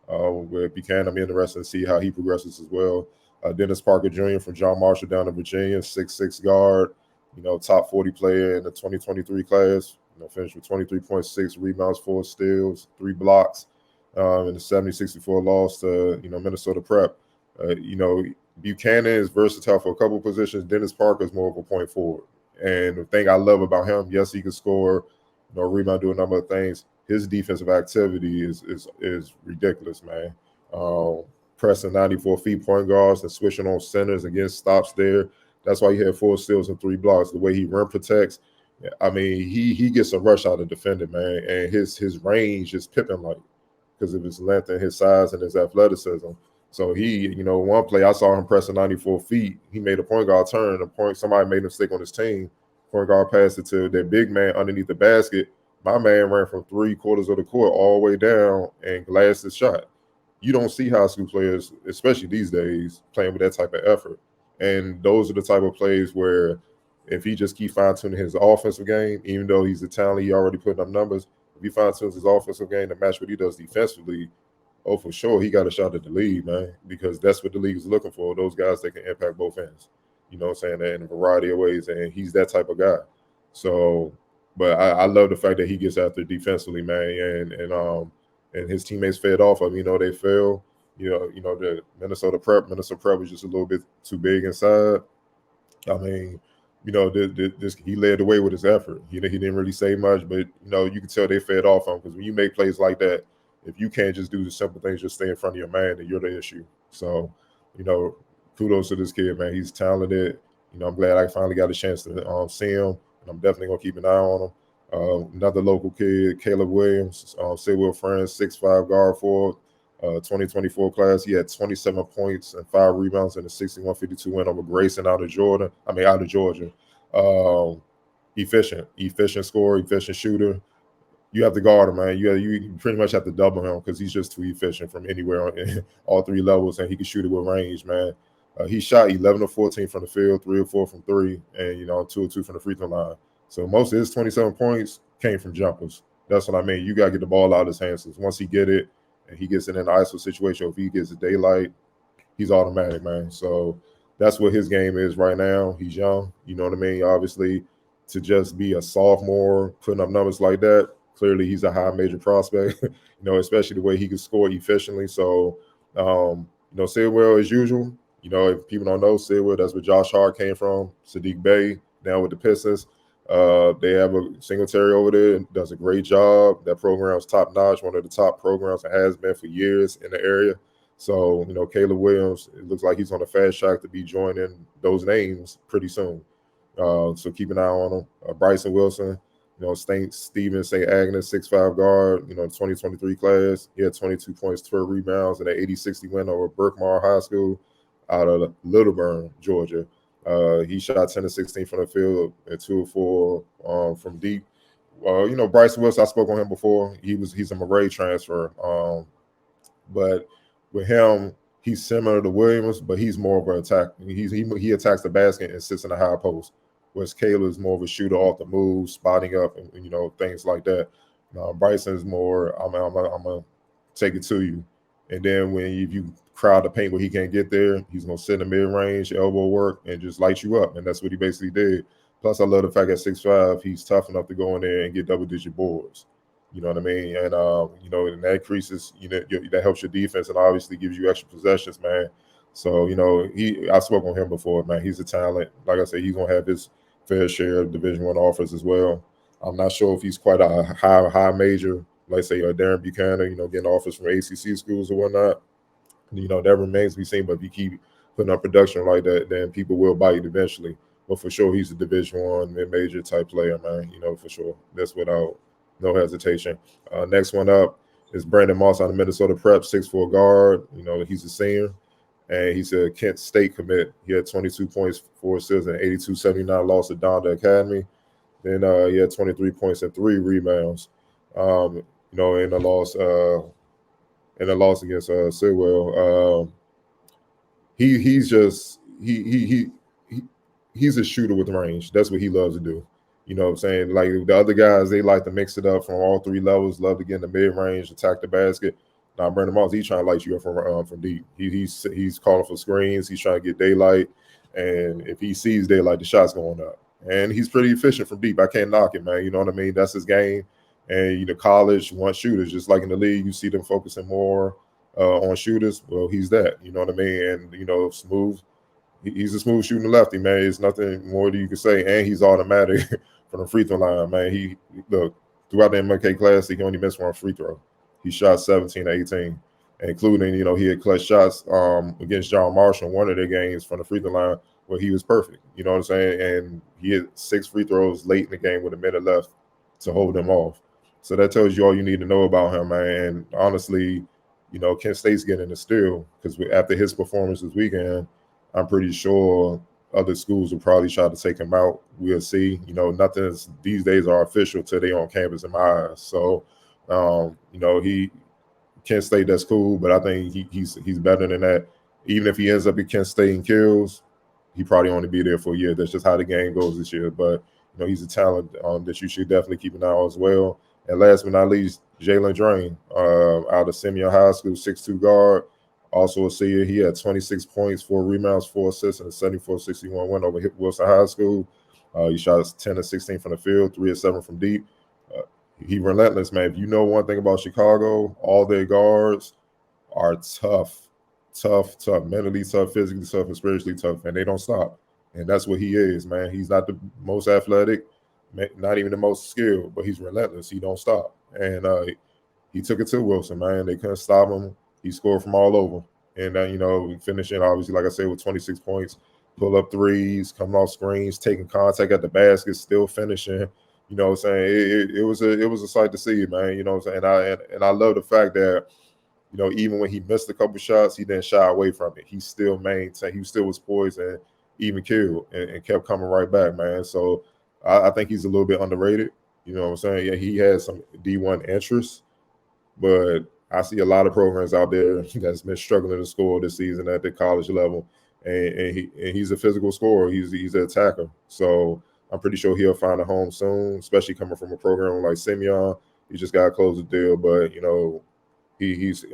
[SPEAKER 3] with Buchanan, I'm interested to see how he progresses as well. Dennis Parker Jr. from John Marshall down in Virginia, 6'6" guard, you know, top 40 player in the 2023 class. You know, finished with 23.6 rebounds, 4 steals, 3 blocks, in the 70-64 loss to, you know, Minnesota Prep. You know, Buchanan is versatile for a couple positions. Dennis Parker is more of a point forward. And the thing I love about him, yes, he can score, you know, rebound, do a number of things. His defensive activity is ridiculous, man. Pressing 94 feet point guards and switching on centers against stops there. That's why he had 4 steals and 3 blocks. The way he rim protects, I mean, he gets a rush out of defending, man. And his range is Pippen-like because of his length and his size and his athleticism. So he, you know, one play I saw him pressing 94 feet. He made a point guard turn. Somebody made a mistake on his team. Point guard passed it to their big man underneath the basket. My man ran from 3/4 of the court all the way down and glassed his shot. You don't see high school players, especially these days, playing with that type of effort. And those are the type of plays where if he just keep fine-tuning his offensive game, even though he's a talent, he already putting up numbers, if he fine-tunes his offensive game to match what he does defensively, oh, for sure, he got a shot at the league, man, because that's what the league is looking for, those guys that can impact both ends. You know what I'm saying? In a variety of ways, and he's that type of guy. So, but I love the fact that he gets after defensively, man, and his teammates fed off of him. You know, they fell. You know, the Minnesota Prep was just a little bit too big inside. I mean, you know, he led the way with his effort. He didn't really say much, but, you know, you can tell they fed off him because when you make plays like that, if you can't just do the simple things, just stay in front of your man, then you're the issue. So, you know, kudos to this kid, man. He's talented. You know, I'm glad I finally got a chance to see him, and I'm definitely going to keep an eye on him. Another local kid, Caleb Williams, Sidwell friend, 6'5" guard forward, 2024 class. He had 27 points and 5 rebounds in a 61-52 win over Grayson out of Georgia. Efficient scorer, efficient shooter. You have to guard him, man. You pretty much have to double him because he's just too efficient from anywhere on all 3 levels, and he can shoot it with range, man. He shot 11 of 14 from the field, 3 of 4 from 3, and 2 of 2 from the free throw line. So most of his 27 points came from jumpers. That's what I mean. You got to get the ball out of his hands. Once he get it and he gets in an ISO situation, if he gets the daylight, he's automatic, man. So that's what his game is right now. He's young, you know what I mean? Obviously, to just be a sophomore, putting up numbers like that, clearly he's a high major prospect, especially the way he can score efficiently. So, Sidwell as usual. If people don't know Sidwell, that's where Josh Hart came from, Sadiq Bey, down with the Pistons. They have a Singletary over there, does a great job. That program is top notch, one of the top programs it has been for years in the area. So, Caleb Williams, it looks like he's on a fast track to be joining those names pretty soon. So keep an eye on him. Bryson Wilson, Steven St. Agnes, 6'5" guard, 2023 class. He had 22 points, 12 rebounds, and an 80-60 win over Berkmar High School out of Littleburn, Georgia. He shot 10 of 16 from the field and 2 of 4 from deep. Bryson Wilson, I spoke on him before. He's a Murray transfer. But with him, he's similar to Williams, but he's more of an attack. He attacks the basket and sits in the high post. Whereas Caleb is more of a shooter off the move, spotting up, and things like that. Bryson is more, I'm gonna take it to you, and then if you crowd the paint where he can't get there, he's gonna sit in the mid range, elbow work, and just light you up, and that's what he basically did. Plus, I love the fact at 6'5", he's tough enough to go in there and get double-digit boards. You know what I mean? And and that increases, that helps your defense and obviously gives you extra possessions, man. So I spoke on him before, man. He's a talent. Like I said, he's gonna have his fair share of Division I offers as well. I'm not sure if he's quite a high major, like say Darren Buchanan, getting offers from ACC schools or whatnot. That remains to be seen. But if you keep putting up production like that, then people will bite eventually. But for sure, he's a Division I mid-major type player, man. For sure. That's without no hesitation. Next one up is Brandon Moss out of Minnesota Prep, 6'4" guard. He's a senior. And he's a Kent State commit. He had 22 points, 4 assists, and 82-79 loss at Donda Academy. Then he had 23 points and 3 rebounds. In the loss against Sidwell. He's a shooter with range. That's what he loves to do. You know what I'm saying? Like the other guys, they like to mix it up from all 3 levels, love to get in the mid range, attack the basket. Now, Brandon Moss, he's trying to light you up from deep. He's calling for screens. He's trying to get daylight. And if he sees daylight, the shot's going up. And he's pretty efficient from deep. I can't knock him, man. You know what I mean? That's his game. And, college wants shooters. Just like in the league, you see them focusing more on shooters. Well, he's that. You know what I mean? And, smooth. He's a smooth shooting lefty, man. There's nothing more that you can say. And he's automatic from the free throw line, man. Look, throughout the MLK Classic, he only missed 1 free throw. He shot 17-18, including, he had clutch shots against John Marshall in one of their games from the free throw line where he was perfect. You know what I'm saying? And he had 6 free throws late in the game with a minute left to hold them off. So that tells you all you need to know about him, man. And honestly, Kent State's getting a steal because after his performance this weekend, I'm pretty sure other schools will probably try to take him out. We'll see. Nothing these days are official till they on campus in my eyes. So, Kent State, that's cool, but I think he's better than that. Even if he ends up at Kent State and kills, he probably only be there for a year. That's just how the game goes this year. But he's a talent that you should definitely keep an eye on as well. And last but not least, Jalen Drain out of Simeon High School, 6'2" guard, also a senior. He had 26 points, 4 rebounds, 4 assists, and a 74-61 win over Wilson High School. He shot 10 of 16 from the field, 3 of 7 from deep. He relentless, man. If you know one thing about Chicago, all their guards are tough, mentally tough, physically tough, and spiritually tough, and they don't stop. And that's what he is, man. He's not the most athletic, not even the most skilled, but he's relentless. He don't stop. And he took it to Wilson, man. They couldn't stop him. He scored from all over. And, finishing, obviously, like I said, with 26 points, pull up threes, coming off screens, taking contact at the basket, still finishing. You know what I'm saying? It was a sight to see, man. You know what I'm saying? And I love the fact that, you know, even when he missed a couple shots, he didn't shy away from it. He still maintained, he still was poised and even killed and kept coming right back, man. So I think he's a little bit underrated. You know what I'm saying? Yeah, he has some D1 interest, but I see a lot of programs out there that's been struggling to score this season at the college level, and he's a physical scorer. He's an attacker. So I'm pretty sure he'll find a home soon, especially coming from a program like Simeon. He just got to close the deal, but you know, he's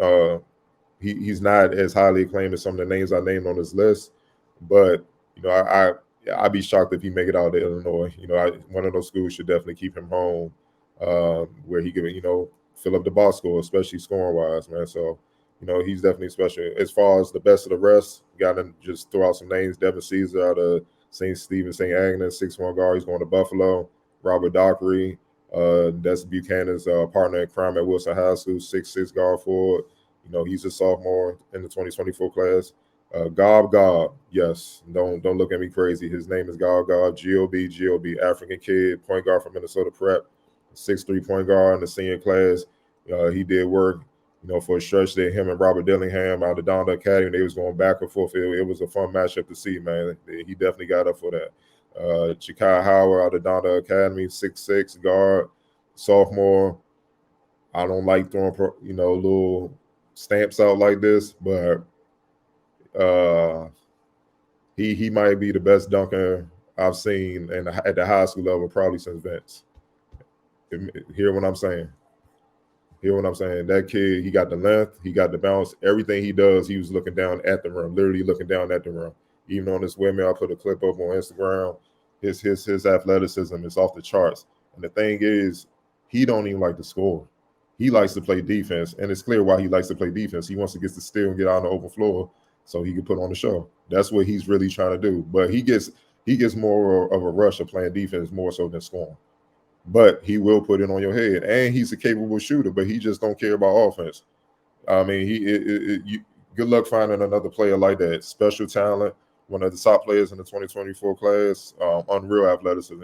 [SPEAKER 3] not as highly acclaimed as some of the names I named on this list. But you know, I'd be shocked if he make it out to Illinois. You know, one of those schools should definitely keep him home, where he can, you know, fill up the box score, especially scoring wise, man. So, you know, he's definitely special. As far as the best of the rest, got to just throw out some names. Devin Caesar out of St. Stephen, St. Agnes, 6'1" guard. He's going to Buffalo. Robert Dockery, that's Buchanan's partner in crime at Wilson High School, 6'6" guard forward. You know, he's a sophomore in the 2024 class. Gob, yes. Don't look at me crazy. His name is Gob, G-O-B, African kid, point guard from Minnesota Prep, 6'3" point guard in the senior class. He did work, you know, for a stretch there. Him and Robert Dillingham out of Donda Academy, they was going back and forth. It was a fun matchup to see, man. He definitely got up for that. Chikai Howard out of Donda Academy, 6'6" guard, sophomore. I don't like throwing, you know, little stamps out like this, but he might be the best dunker I've seen at the high school level probably since Vince. Hear what I'm saying? That kid, he got the length, he got the bounce. Everything he does, he was looking down at the rim, literally looking down at the rim. Even on this windmill, I put a clip up on Instagram. His athleticism is off the charts. And the thing is, he don't even like to score. He likes to play defense, and it's clear why he likes to play defense. He wants to get the steal and get out on the open floor so he can put on the show. That's what he's really trying to do. But he gets more of a rush of playing defense more so than scoring. But he will put it on your head, and he's a capable shooter, but he just don't care about offense. I mean, good luck finding another player like that. Special talent, one of the top players in the 2024 class, unreal athleticism.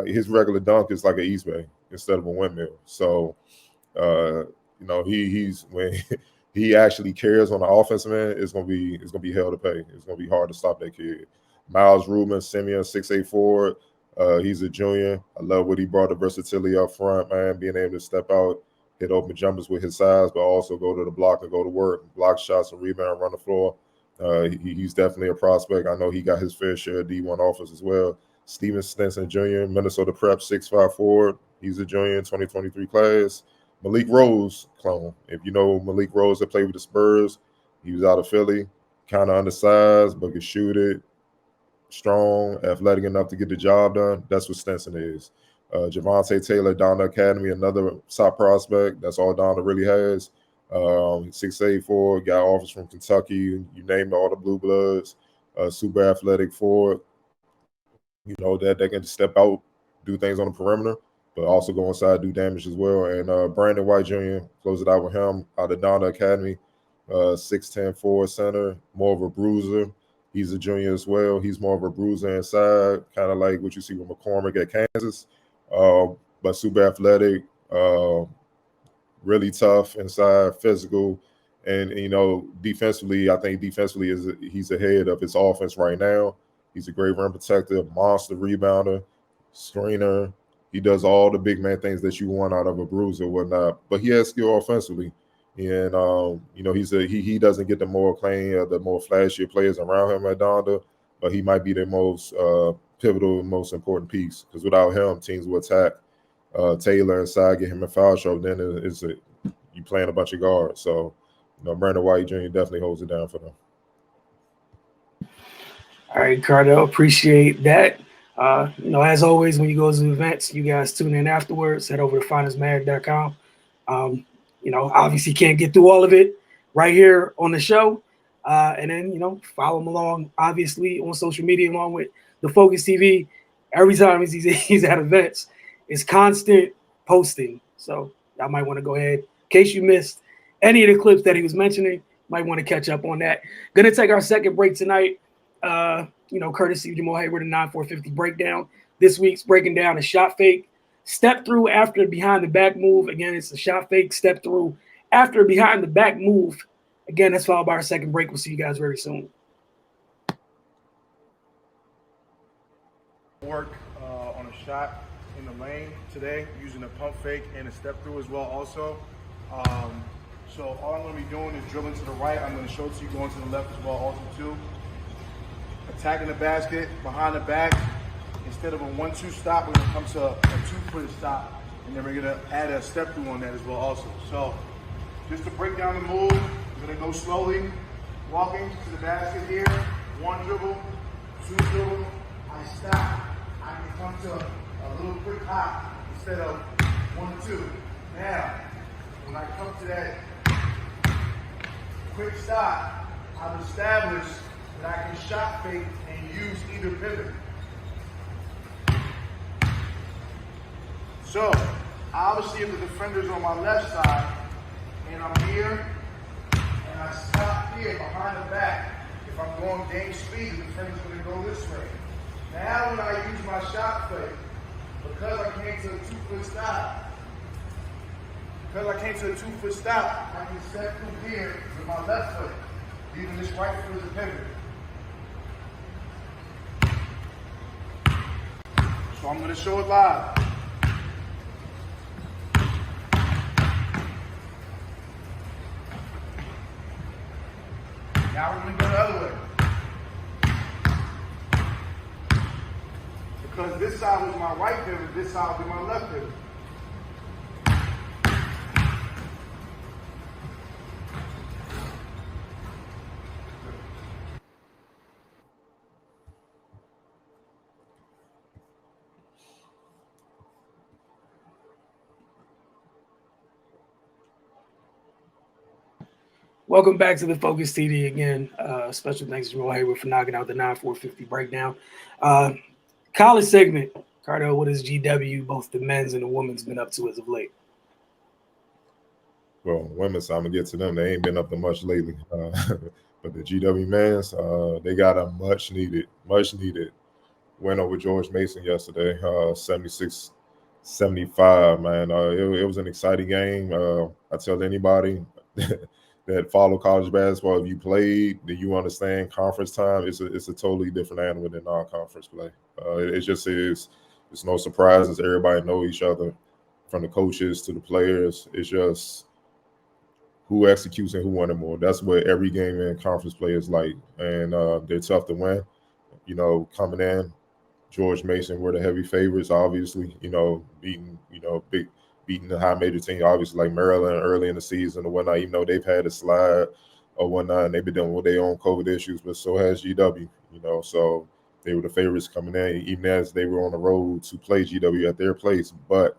[SPEAKER 3] His regular dunk is like an East Bay instead of a windmill. So, you know, he's when he actually cares on the offensive end, it's gonna be hell to pay. It's gonna be hard to stop that kid. Miles Ruben, Simeon, 6'8" forward. He's a junior. I love what he brought, the versatility up front, man, being able to step out, hit open jumpers with his size, but also go to the block and go to work, block shots and rebound, run the floor. He's definitely a prospect. I know he got his fair share of D1 offers as well. Stinson Jr., Minnesota Prep, 6'5" forward. He's a junior in 2023 class. Malik Rose clone. If you know Malik Rose that played with the Spurs, he was out of Philly, kind of undersized, but could shoot it. Strong, athletic enough to get the job done. That's what Stinson is. Javante Taylor, Donda Academy, another top prospect. That's all Donda really has. 6'8" forward, got offers from Kentucky. You named all the blue bloods. Super athletic forward. You know that they can step out, do things on the perimeter, but also go inside, do damage as well. And Brandon White Jr., close it out with him out of Donda Academy. 6'10" forward center, more of a bruiser. He's a junior as well. He's more of a bruiser inside, kind of like what you see with McCormick at Kansas, but super athletic, really tough inside, physical, and you know, defensively, I think he's ahead of his offense right now. He's a great rim protector, monster rebounder, screener. He does all the big man things that you want out of a bruiser or whatnot, but he has skill offensively. And you know, he doesn't get the more acclaim, the more flashier players around him at Donda, but he might be the most pivotal, most important piece. Because without him, teams will attack Taylor inside, get him in foul trouble. Then you playing a bunch of guards. So, you know, Brandon White Jr. definitely holds it down for them.
[SPEAKER 1] All right, Cardell, appreciate that. You know, as always, when you go to events, you guys tune in afterwards. Head over to finestmag.com. You know, obviously can't get through all of it right here on the show. And then, you know, follow him along, obviously, on social media along with the Focus TV. Every time he's at events, it's constant posting. So y'all might want to go ahead. In case you missed any of the clips that he was mentioning, might want to catch up on that. Going to take our second break tonight. You know, courtesy of Jamal Hayward and 9450 breakdown. This week's breaking down a shot fake, step through after behind the back move. Again, it's a shot fake, step through after behind the back move. Again, that's followed by our second break. We'll see you guys very soon.
[SPEAKER 6] Work on a shot in the lane today using a pump fake and a step through as well also. So all I'm going to be doing is dribbling to the right. I'm going to show it to you going to the left as well also too. Attacking the basket behind the back. Instead of a 1-2 stop, we're going to come to a 2-foot stop, and then we're going to add a step through on that as well also. So just to break down the move, we're going to go slowly, walking to the basket here. 1 dribble, 2 dribble, I stop. I can come to a little quick hop instead of 1-2. Now, when I come to that quick stop, I've established that I can shot fake and use either pivot. So, obviously if the defender's on my left side, and I'm here, and I stop here behind the back, if I'm going game speed, the defender's gonna go this way. Now when I use my shot fake, because I came to a 2-foot stop, I can step through here with my left foot, leaving this right foot as a pivot. So I'm gonna show it live. Now we're going to go the other way. Because this side was my right pivot, this side will be my left pivot.
[SPEAKER 1] Welcome back to the Focus TD again. Special thanks to Roy Hayward for knocking out the 9-4-50 breakdown. College segment. Cardo, what has GW, both the men's and the women's, been up to as of late?
[SPEAKER 3] Well, women's, I'm going to get to them. They ain't been up to much lately. But the GW men's, they got a much needed win over George Mason yesterday, 76-75, man. It was an exciting game. I tell anybody that follow college basketball, if you played, then you understand conference time. It's a totally different animal than non-conference play. It just is. It's no surprises. Everybody know each other, from the coaches to the players. It's just who executes and who won it more. That's what every game in conference play is like, and they're tough to win. You know, coming in, George Mason were the heavy favorites, obviously. You know, beating the high major team, obviously, like Maryland early in the season or whatnot, even though they've had a slide or whatnot, and they've been dealing with their own COVID issues, but so has GW, you know, so they were the favorites coming in, even as they were on the road to play GW at their place. But,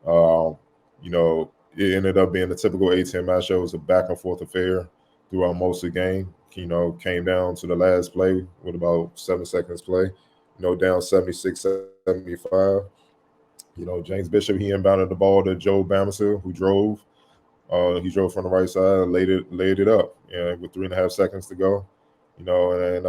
[SPEAKER 3] you know, it ended up being a typical A-10 matchup. It was a back-and-forth affair throughout most of the game. You know, came down to the last play with about 7 seconds play, you know, down 76-75. You know, James Bishop, he inbounded the ball to Joe Bamison, who drove. He drove from the right side, laid it up, and with 3.5 seconds to go. You know, and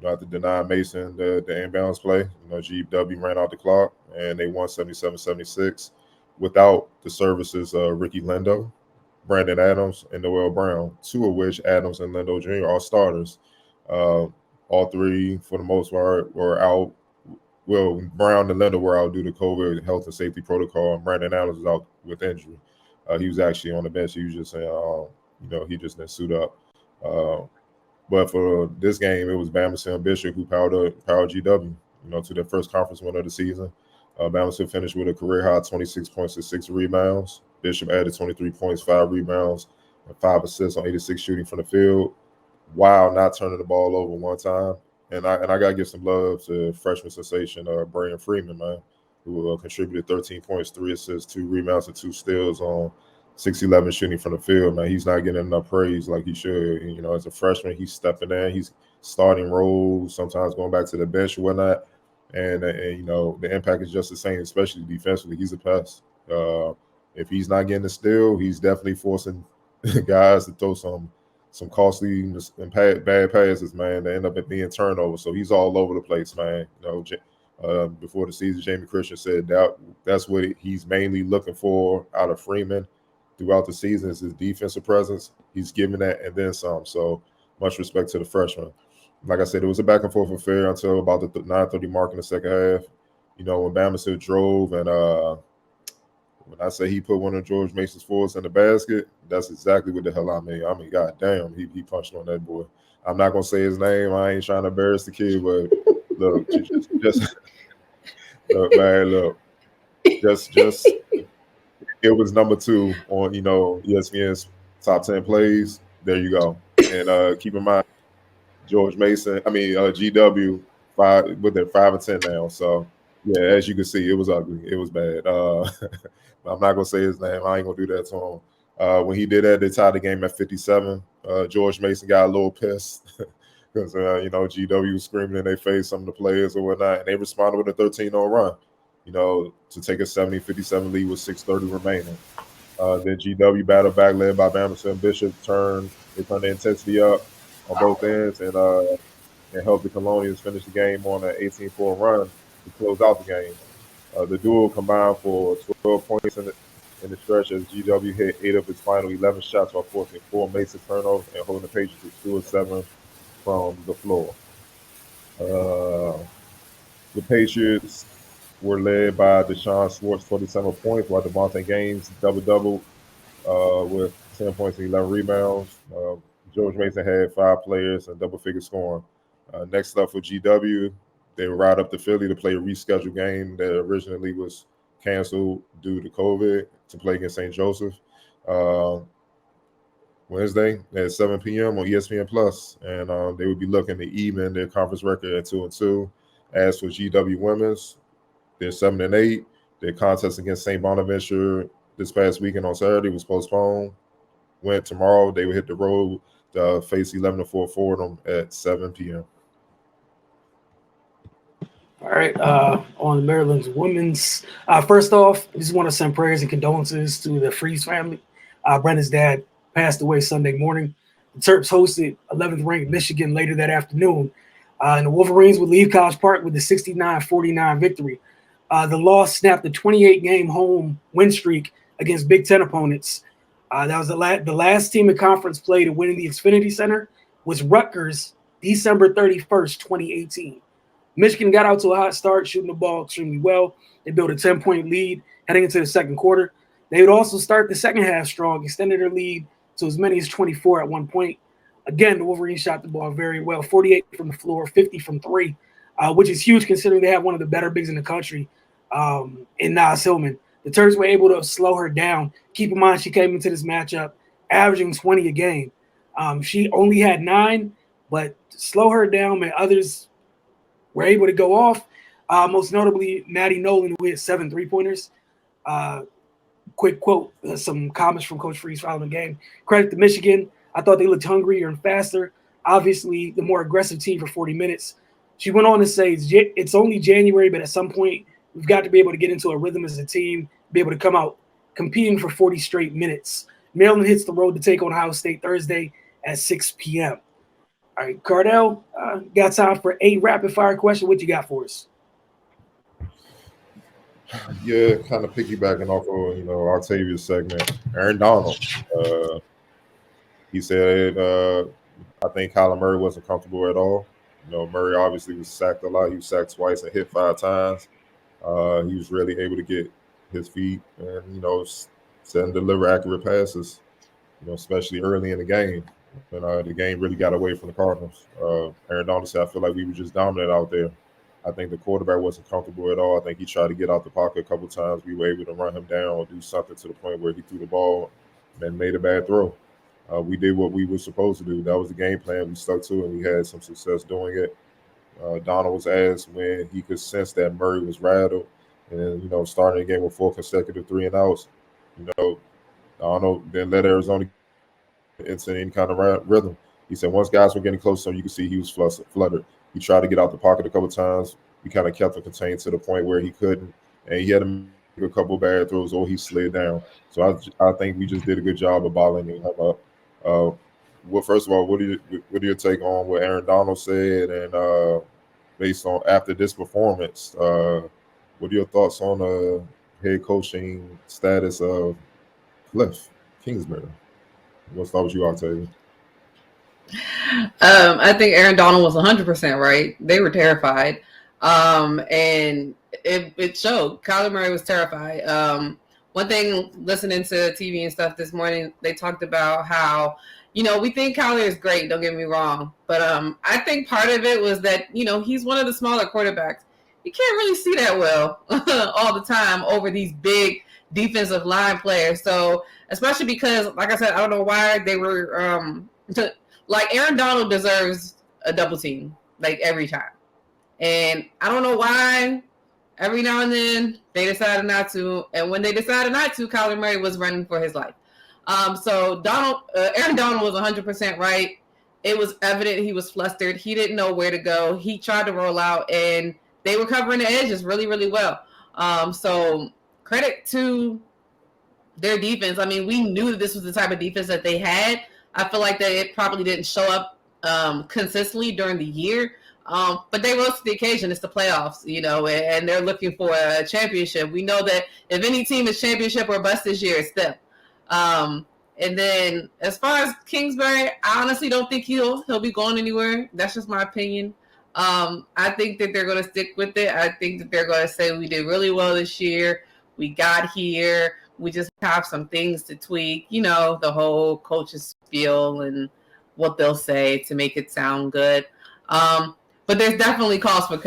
[SPEAKER 3] you have to deny Mason the inbounds play. You know, GW ran out the clock, and they won 77-76 without the services of Ricky Lindo, Brandon Adams, and Noel Brown, 2 of which, Adams and Lindo Jr., are starters. All 3, for the most part, were out. Well, Brown and Lindo were out due to COVID health and safety protocol, and Brandon Adams was out with injury. He was actually on the bench. He was just saying, you know, he just didn't suit up. But for this game, it was Bamison and Bishop who powered GW, you know, to their first conference win of the season. Bamison finished with a career-high 26 points and 6 rebounds. Bishop added 23 points, 5 rebounds, and 5 assists on 86 shooting from the field, while not turning the ball over one time. And I got to give some love to freshman sensation Brian Freeman, man, who contributed 13 points, 3 assists, 2 rebounds, and 2 steals on 6-11 shooting from the field, man. He's not getting enough praise like he should. You know, as a freshman, he's stepping in. He's starting roles, sometimes going back to the bench or whatnot. And you know, the impact is just the same, especially defensively. He's a pest. If he's not getting the steal, he's definitely forcing guys to throw some costly and bad passes, man, that end up being turnovers. So he's all over the place, man. You know, before the season. Jamie Christian said that's what he's mainly looking for out of Freeman throughout the season is his defensive presence. He's given that and then some. So much respect to the freshman. Like I said, it was a back and forth affair until about the 9:30 mark in the second half. You know, when Bama still drove and when I say he put one of George Mason's forwards in the basket, that's exactly what the hell I mean. I mean, goddamn, he punched on that boy. I'm not gonna say his name. I ain't trying to embarrass the kid, but look, just look, man, look, just it was number 2 on ESPN's top 10 plays. There you go. And keep in mind, GW 5 with their 5 and 10 now. So yeah, as you can see, it was ugly. It was bad. I'm not gonna say his name. I ain't gonna do that to him. When he did that, they tied the game at 57. George Mason got a little pissed because GW was screaming in their face, some of the players or whatnot, and they responded with a 13-0 run. To take a 70-57 lead with 6:30 remaining. Then GW battled back, led by Bamberson and Bishop. They turned the intensity up on both ends and helped the Colonials finish the game on an 18-4 run to close out the game. The duo combined for 12 points in the stretch as GW hit 8 of its final 11 shots while forcing 4 Mason turnovers and holding the Patriots to 2 of 7 from the floor. The Patriots were led by Deshaun Schwartz, 27 points, while Devontae Gaines double-double with 10 points and 11 rebounds. George Mason had 5 players and double-figure scoring. Next up for GW, they ride up to Philly to play a rescheduled game that originally was canceled due to COVID to play against St. Joseph Wednesday at 7 p.m. on ESPN Plus, and they would be looking to even their conference record at 2-2. As for GW women's, they're 7-8. Their contest against St. Bonaventure this past weekend on Saturday was postponed. Went tomorrow. They would hit the road to face 11-4 Fordham at 7 p.m.
[SPEAKER 1] All right, on Maryland's women's. First off, I just want to send prayers and condolences to the Freeze family. Brenda's dad passed away Sunday morning. The Terps hosted 11th ranked Michigan later that afternoon. And the Wolverines would leave College Park with a 69-49 victory. The loss snapped a 28-game home win streak against Big Ten opponents. That was the last team in conference play to win in the Xfinity Center was Rutgers, December 31st, 2018. Michigan got out to a hot start, shooting the ball extremely well. They built a 10-point lead heading into the second quarter. They would also start the second half strong, extended their lead to as many as 24 at one point. Again, the Wolverines shot the ball very well, 48 from the floor, 50 from 3, which is huge considering they have one of the better bigs in the country in Nas Hillman. The Terps were able to slow her down. Keep in mind, she came into this matchup averaging 20 a game. She only had 9, but to slow her down, and others were able to go off. Most notably, Maddie Nolan, who hit 7 3-pointers. Quick quote, some comments from Coach Freeze following the game. Credit to Michigan. I thought they looked hungrier and faster. Obviously, the more aggressive team for 40 minutes. She went on to say, it's only January, but at some point, we've got to be able to get into a rhythm as a team, be able to come out competing for 40 straight minutes. Maryland hits the road to take on Ohio State Thursday at 6 p.m. All right, Cardell, got time for 8 rapid-fire questions. What you got for us?
[SPEAKER 3] Yeah, kind of piggybacking off of Octavia's segment. Aaron Donald, he said, I think Kyler Murray wasn't comfortable at all. Murray obviously was sacked a lot. He was sacked twice and hit 5 times. He was really able to get his feet and set and deliver accurate passes. Especially early in the game. And the game really got away from the Cardinals. Aaron Donald said, I feel like we were just dominant out there. I think the quarterback wasn't comfortable at all. I think he tried to get out the pocket a couple times. We were able to run him down or do something to the point where he threw the ball and made a bad throw. We did what we were supposed to do. That was the game plan. We stuck to it, and we had some success doing it. Donald was asked when he could sense that Murray was rattled and, starting the game with 4 consecutive 3-and-outs. Donald didn't let Arizona into any kind of rhythm. He said once guys were getting close to him, you could see he was fluttered. He tried to get out the pocket a couple times. We kind of kept him contained to the point where he couldn't, and he had to make a couple bad throws or he slid down. So I think we just did a good job of bottling him up. Well, first of all, what do your take on what Aaron Donald said, and based on after this performance. What are your thoughts on head coaching status of Cliff Kingsbury? We'll start with you, Octavia.
[SPEAKER 2] I think Aaron Donald was 100% right. They were terrified. And it showed. Kyler Murray was terrified. One thing, listening to TV and stuff this morning, they talked about how, we think Kyler is great, don't get me wrong. But I think part of it was that, he's one of the smaller quarterbacks. You can't really see that well all the time over these big defensive line players. So, especially because, like I said, I don't know why they were like Aaron Donald deserves a double team, like every time. And I don't know why every now and then they decided not to. And when they decided not to, Kyler Murray was running for his life. So Aaron Donald was 100% right. It was evident he was flustered. He didn't know where to go. He tried to roll out, and they were covering the edges really, really well. So credit to their defense. I mean, we knew that this was the type of defense that they had. I feel like that it probably didn't show up consistently during the year. But they rose to the occasion. It's the playoffs, and they're looking for a championship. We know that if any team is championship or bust this year, it's them. And then as far as Kingsbury, I honestly don't think he'll be going anywhere. That's just my opinion. I think that they're going to stick with it. I think that they're going to say we did really well this year. We got here. We just have some things to tweak, the whole coach's spiel and what they'll say to make it sound good. But there's definitely cause for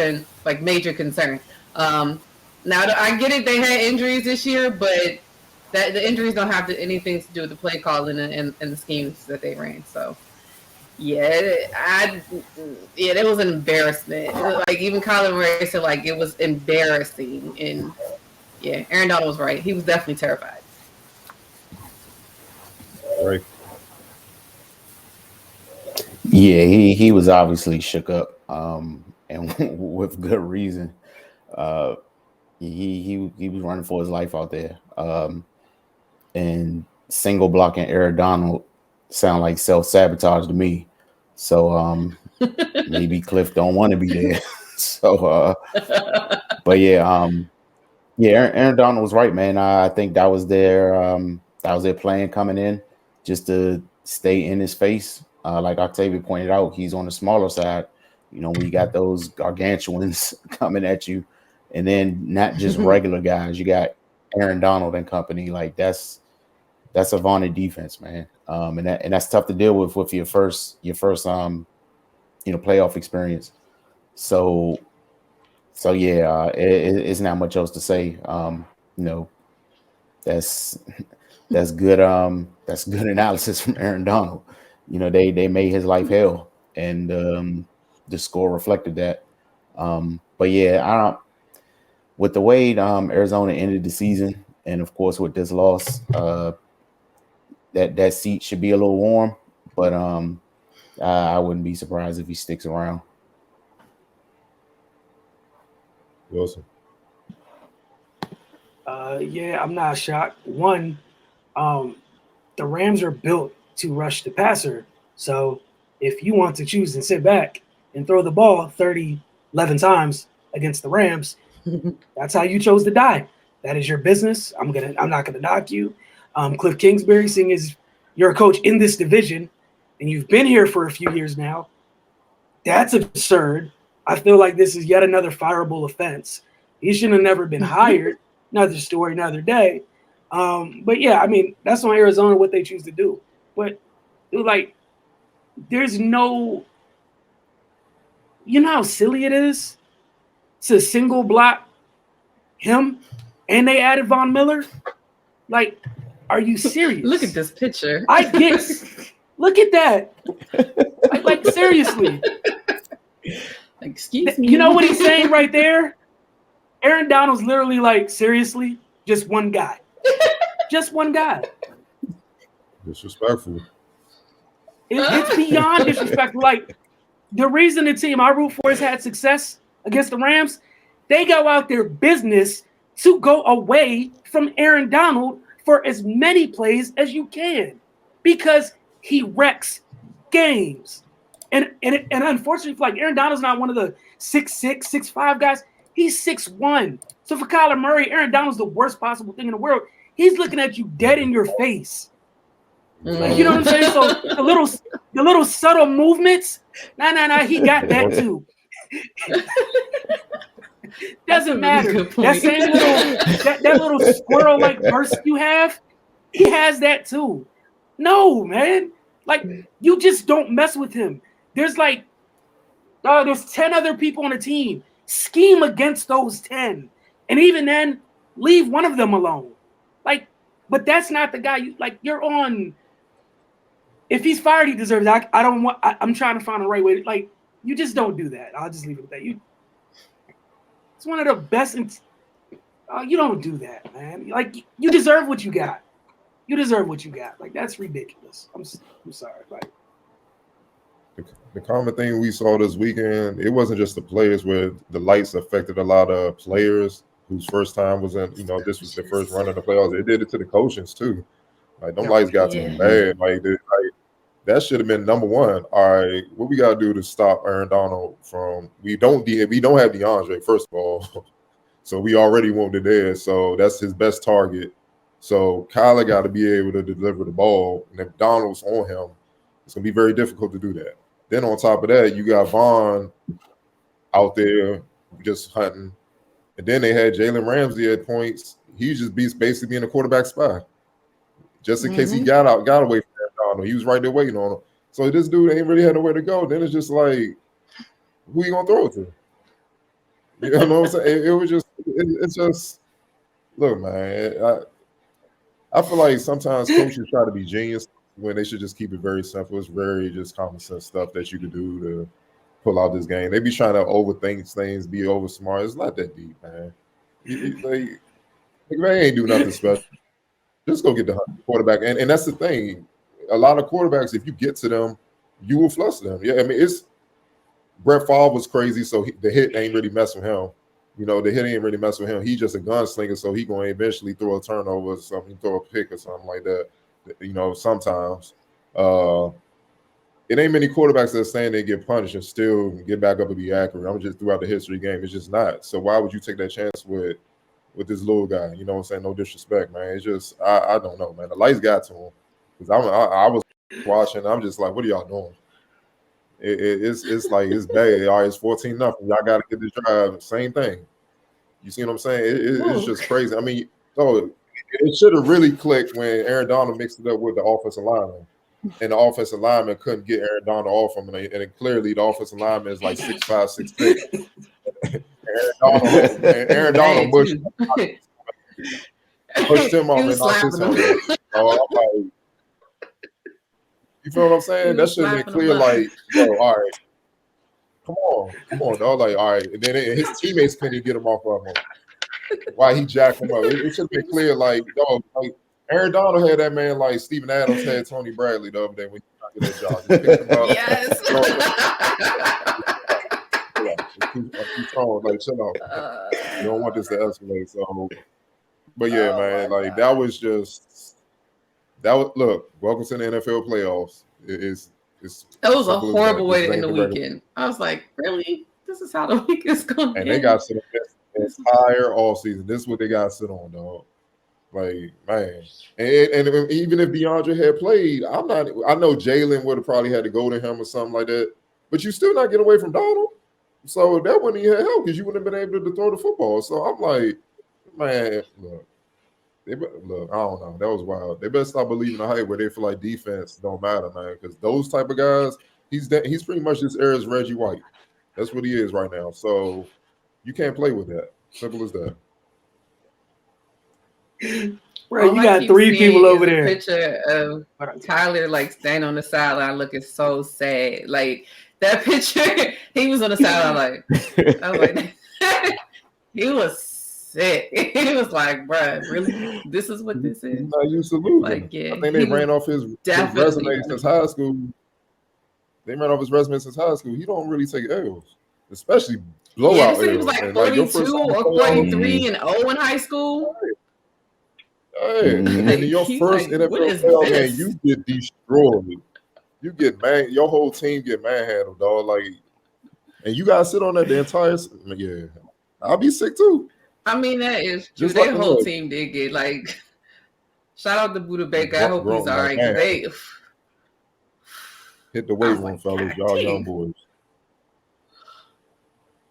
[SPEAKER 2] major concern. Now, I get it. They had injuries this year, but the injuries don't have anything to do with the play calling and the schemes that they ran. So, it was an embarrassment. Like, even Kyler Murray said, it was embarrassing. And, Aaron Donald was right. He was definitely terrified.
[SPEAKER 3] Right.
[SPEAKER 5] Yeah, he was obviously shook up, and with good reason. He was running for his life out there, and single blocking Aaron Donald sound like self-sabotage to me. So maybe Cliff don't want to be there. So, but Aaron Donald was right, man. I think that was their plan coming in, just to stay in his face. Like Octavia pointed out, he's on the smaller side. When you got those gargantuans coming at you, and then not just regular guys, you got Aaron Donald and company. Like that's a vaunted defense, man. And that's tough to deal with your first playoff experience. So it's not much else to say. That's good. That's good analysis from Aaron Donald. They made his life hell, and the score reflected that. With the way Arizona ended the season, and of course with this loss, that seat should be a little warm. But I wouldn't be surprised if he sticks around.
[SPEAKER 3] Wilson.
[SPEAKER 1] I'm not shocked. One, the Rams are built to rush the passer. So if you want to choose and sit back and throw the ball 11 times against the Rams, that's how you chose to die. That is your business. I'm not gonna knock you. Cliff Kingsbury, seeing as you're a coach in this division and you've been here for a few years now, that's absurd. I feel like this is yet another fireable offense. He should have never been hired. Another story, another day. That's on Arizona, what they choose to do. But there's no, how silly it is to single block him, and they added Von Miller. Are you serious?
[SPEAKER 2] Look at this picture.
[SPEAKER 1] I get. Look at that. Seriously.
[SPEAKER 2] Excuse me.
[SPEAKER 1] You know what he's saying right there? Aaron Donald's literally seriously, just one guy. Just one guy.
[SPEAKER 3] Disrespectful.
[SPEAKER 1] It's beyond disrespectful. The reason the team I root for has had success against the Rams, they go out their business to go away from Aaron Donald for as many plays as you can, because he wrecks games. And unfortunately, like Aaron Donald's not one of the 6'6", 6'5" guys. He's 6'1". So for Kyler Murray, Aaron Donald's the worst possible thing in the world. He's looking at you dead in your face. Like, you know what I'm saying? So the little subtle movements, nah, he got that too. Doesn't matter. That same that little squirrel-like burst you have, he has that too. No, man. Like, you just don't mess with him. There's like, there's 10 other people on the team. Scheme against those 10. And even then, leave one of them alone. Like, but that's not the guy you're on. If he's fired, he deserves it. I'm trying to find the right way to, like, you just don't do that. I'll just leave it at that. It's one of the best. You don't do that, man. Like, you deserve what you got. You deserve what you got. Like, that's ridiculous. I'm sorry. Like,
[SPEAKER 3] the common thing we saw this weekend, it wasn't just the players where the lights affected a lot of players whose first time was in, this was their first run in the playoffs. They did it to the coaches too. Like, them lights got to them bad. Like, that should have been number one. All right, what we got to do to stop Aaron Donald from we don't have DeAndre, first of all. So we already wanted there. So that's his best target. So Kyler got to be able to deliver the ball. And if Donald's on him, it's going to be very difficult to do that. Then on top of that, you got Vaughn out there just hunting. And then they had Jalen Ramsey at points. He just basically being a quarterback spy. Just in case he got away from Aaron Donald. He was right there waiting on him. So this dude ain't really had nowhere to go. Then it's just like, who you going to throw it to? You know what I'm saying? It's just, look, man, I feel like sometimes coaches try to be genius when they should just keep it very simple. It's very just common sense stuff that you could do to pull out this game. They be trying to overthink things, be over smart. It's not that deep, man. They ain't do nothing special. Just go get the quarterback. And that's the thing. A lot of quarterbacks, if you get to them, you will fluster them. Yeah, I mean, Brett Favre was crazy, so the hit ain't really mess with him. The hit ain't really mess with him. He's just a gunslinger, so he going to eventually throw a turnover or something, throw a pick or something like that. Sometimes. It ain't many quarterbacks that are saying they get punished and still get back up and be accurate. I'm just throughout the history of the game. It's just not. So why would you take that chance with this little guy? You know what I'm saying? No disrespect, man. It's just, I don't know, man. The lights got to him. Because I was watching. I'm just like, what are y'all doing? It's like, it's bad. All right, it's 14-0. Y'all got to get this drive. Same thing. You see what I'm saying? It's just crazy. I mean, so it should have really clicked when Aaron Donald mixed it up with the offensive lineman. And the offensive lineman couldn't get Aaron Donald off him. And clearly the offensive lineman is like 6'5", 6'6". Aaron Donald pushed him off and knocked his head. So I'm like, you feel what I'm saying? That should have been clear, like, all right. Come on, dog. Like, all right. And then his teammates couldn't even get him off of him. Why he jacked him up. It should have been clear, like, dog, like, Aaron Donald had that man like Steven Adams had Tony Bradley the other day when he got that job. He picked him up.
[SPEAKER 2] Yes.
[SPEAKER 3] Like, chill out. You don't want this to escalate. So, but yeah, man, like, that was look, welcome to the NFL playoffs.
[SPEAKER 2] It was a horrible way to end the weekend. I was like, really? This is how the week is going to end?
[SPEAKER 3] And they got to sit on this entire all season. This is what they got to sit on, dog. Like, man. And even if DeAndre had played, I know Jalen would have probably had to go to him or something like that. But you still not get away from Donald. So that wouldn't even help because you wouldn't have been able to throw the football. So I'm like, man, look, I don't know. That was wild. They better stop believing the hype where they feel like defense don't matter, man. Because those type of guys, he's pretty much this era's Reggie White. That's what he is right now. So you can't play with that. Simple as that.
[SPEAKER 1] Bro, you got three people over there.
[SPEAKER 2] Picture of Tyler like standing on the sideline looking so sad. Like that picture, he was on the sideline I was like, he was sick. He was like, bro, really? This is what this is?
[SPEAKER 3] I used to lose.
[SPEAKER 2] Like, yeah,
[SPEAKER 3] I think they ran off his resume since high school. He don't really take L's, especially blowout L's.
[SPEAKER 2] He was like 42 or 43 and 0 in high school.
[SPEAKER 3] Hey, and in your first NFL playoff game, you get destroyed. you get man, your whole team get manhandled, dog. Like, and you guys sit on that the entire. Yeah, I'll be sick too.
[SPEAKER 2] I mean, that is true.
[SPEAKER 3] Just
[SPEAKER 2] Their
[SPEAKER 3] like
[SPEAKER 2] whole
[SPEAKER 3] the
[SPEAKER 2] team did get like. Shout out to Buda Baker. I hope he's
[SPEAKER 3] grown
[SPEAKER 2] all
[SPEAKER 3] like
[SPEAKER 2] right. 'Cause
[SPEAKER 3] man.
[SPEAKER 2] they
[SPEAKER 3] Hit the weight
[SPEAKER 2] I'm
[SPEAKER 3] room,
[SPEAKER 2] like,
[SPEAKER 3] fellas.
[SPEAKER 2] God
[SPEAKER 3] Y'all
[SPEAKER 2] damn.
[SPEAKER 3] young boys.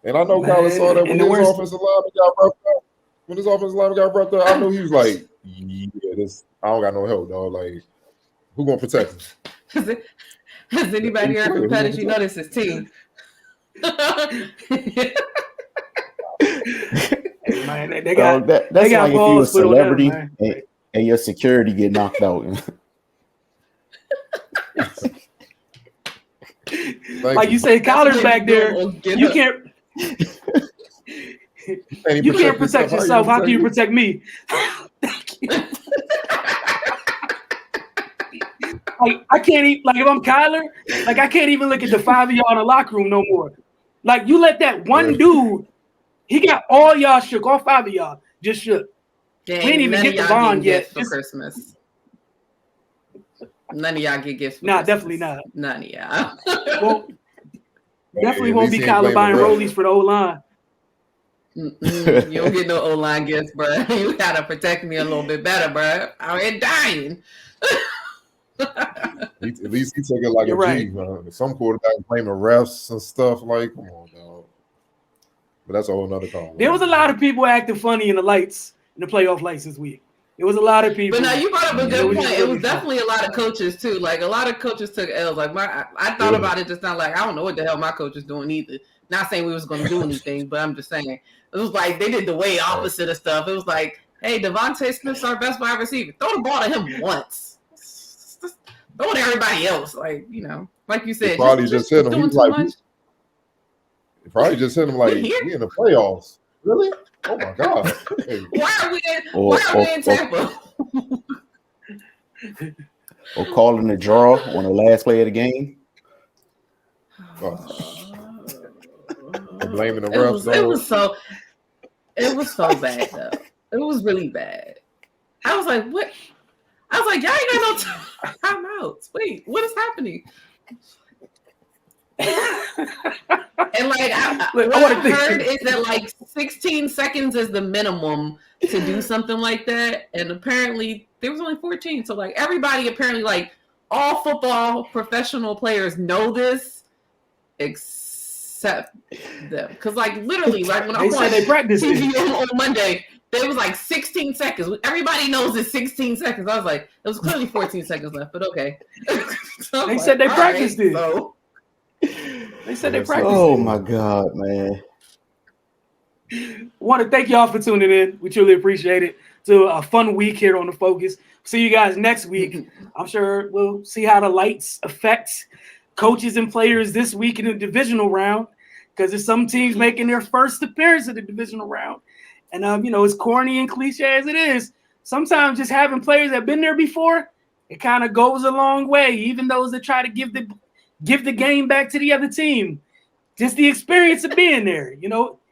[SPEAKER 3] And I know
[SPEAKER 1] Man,
[SPEAKER 3] Kyler saw that when
[SPEAKER 1] and the
[SPEAKER 3] his
[SPEAKER 1] worst-
[SPEAKER 3] offensive lineman got roughed up. When his offensive lineman got roughed up, I knew he was like, "Yeah, this. I don't got no help, dog. Like, who gonna protect him?"
[SPEAKER 2] Has anybody heard from Pettis? You know this is team.
[SPEAKER 1] Man, they got
[SPEAKER 5] that's
[SPEAKER 1] they got
[SPEAKER 5] like if you a
[SPEAKER 1] balls put on them,
[SPEAKER 5] celebrity
[SPEAKER 1] man.
[SPEAKER 5] and your security get knocked out.
[SPEAKER 1] Like you say, Kyler's back there. You can't. You can't protect yourself. How can you protect me? Like I can't eat. Like if I'm Kyler, like I can't even look at the 5 of y'all in the locker room no more. Like you let that one dude, he got all y'all shook. All 5 of y'all just shook.
[SPEAKER 2] Dang,
[SPEAKER 1] We ain't even
[SPEAKER 2] none
[SPEAKER 1] get
[SPEAKER 2] of
[SPEAKER 1] the
[SPEAKER 2] y'all
[SPEAKER 1] bond
[SPEAKER 2] get
[SPEAKER 1] yet.
[SPEAKER 2] gifts for Christmas. None of y'all get gifts for
[SPEAKER 1] Nah,
[SPEAKER 2] Christmas.
[SPEAKER 1] definitely not.
[SPEAKER 2] None of y'all.
[SPEAKER 1] Well, definitely
[SPEAKER 3] at
[SPEAKER 1] won't
[SPEAKER 3] least
[SPEAKER 1] be
[SPEAKER 3] he ain't
[SPEAKER 1] Kyler
[SPEAKER 3] blaming
[SPEAKER 1] buying
[SPEAKER 3] the ref.
[SPEAKER 1] rollies for the O-line.
[SPEAKER 2] You don't get no O-line gifts, bro. You gotta protect me a little bit better, bro. I'm here dying.
[SPEAKER 3] At least he took it like
[SPEAKER 1] You're
[SPEAKER 3] a G.
[SPEAKER 1] right.
[SPEAKER 3] Man. Some quarterbacks blaming refs and stuff. Like, come on, dog. But that's a whole nother call.
[SPEAKER 1] There was a lot of people acting funny in the lights, in the playoff lights this week. There was a lot of people.
[SPEAKER 2] But now you brought up a
[SPEAKER 1] It
[SPEAKER 2] good
[SPEAKER 1] was
[SPEAKER 2] point.
[SPEAKER 1] just
[SPEAKER 2] It
[SPEAKER 1] really
[SPEAKER 2] was definitely a lot of coaches too. Like a lot of coaches took L's. Like I thought about it just now. Like I don't know what the hell my coach is doing either. Not saying we was going to do anything, but I'm just saying it was like they did the way opposite of stuff. It was like, hey, Devontae Smith's our best wide receiver. Throw the ball to him once. Just throw it to everybody else. Like like you said,
[SPEAKER 3] probably just hit him. He
[SPEAKER 2] doing
[SPEAKER 3] was
[SPEAKER 2] too
[SPEAKER 3] like,
[SPEAKER 2] much.
[SPEAKER 3] probably just hit him like, we in the playoffs. Really? Oh my God. Hey.
[SPEAKER 2] Why are we in Tampa?
[SPEAKER 5] Or calling the draw on the last play of the game.
[SPEAKER 3] Blaming the refs.
[SPEAKER 2] It was so bad though. It was really bad. I was like, what? I was like, y'all ain't got no timeouts. Wait, what is happening? And like what I heard is that like 16 seconds is the minimum to do something like that, and apparently there was only 14. So like everybody apparently like all football professional players know this except them, because like literally like when I watched TV on Monday, there was like 16 seconds. Everybody knows it's 16 seconds. I was like, it was clearly 14 seconds left, but okay. So
[SPEAKER 1] they said they practiced it.
[SPEAKER 2] So.
[SPEAKER 1] They said they practiced.
[SPEAKER 5] Oh my God, man.
[SPEAKER 1] Want to thank y'all for tuning in. We truly appreciate it. To a fun week here on The Focus. See you guys next week. I'm sure we'll see how the lights affect coaches and players this week in the divisional round, because there's some teams making their first appearance in the divisional round. And as corny and cliche as it is, sometimes just having players that have been there before, it kind of goes a long way. Even those that try to give the game back to the other team, just the experience of being there,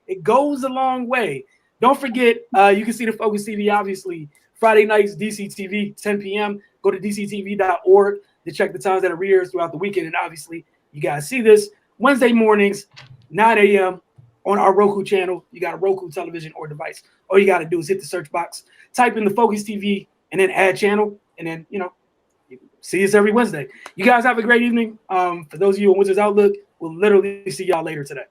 [SPEAKER 1] it goes a long way. Don't forget, you can see the Focus TV, obviously, Friday nights, DCTV, 10 p.m. Go to dctv.org to check the times that are airs throughout the weekend. And obviously, you guys see this Wednesday mornings, 9 a.m. on our Roku channel. You got a Roku television or device. All you got to do is hit the search box, type in the Focus TV, and then add channel. And then, see us every Wednesday. You guys have a great evening. For those of you on Wizards Outlook, we'll literally see y'all later today.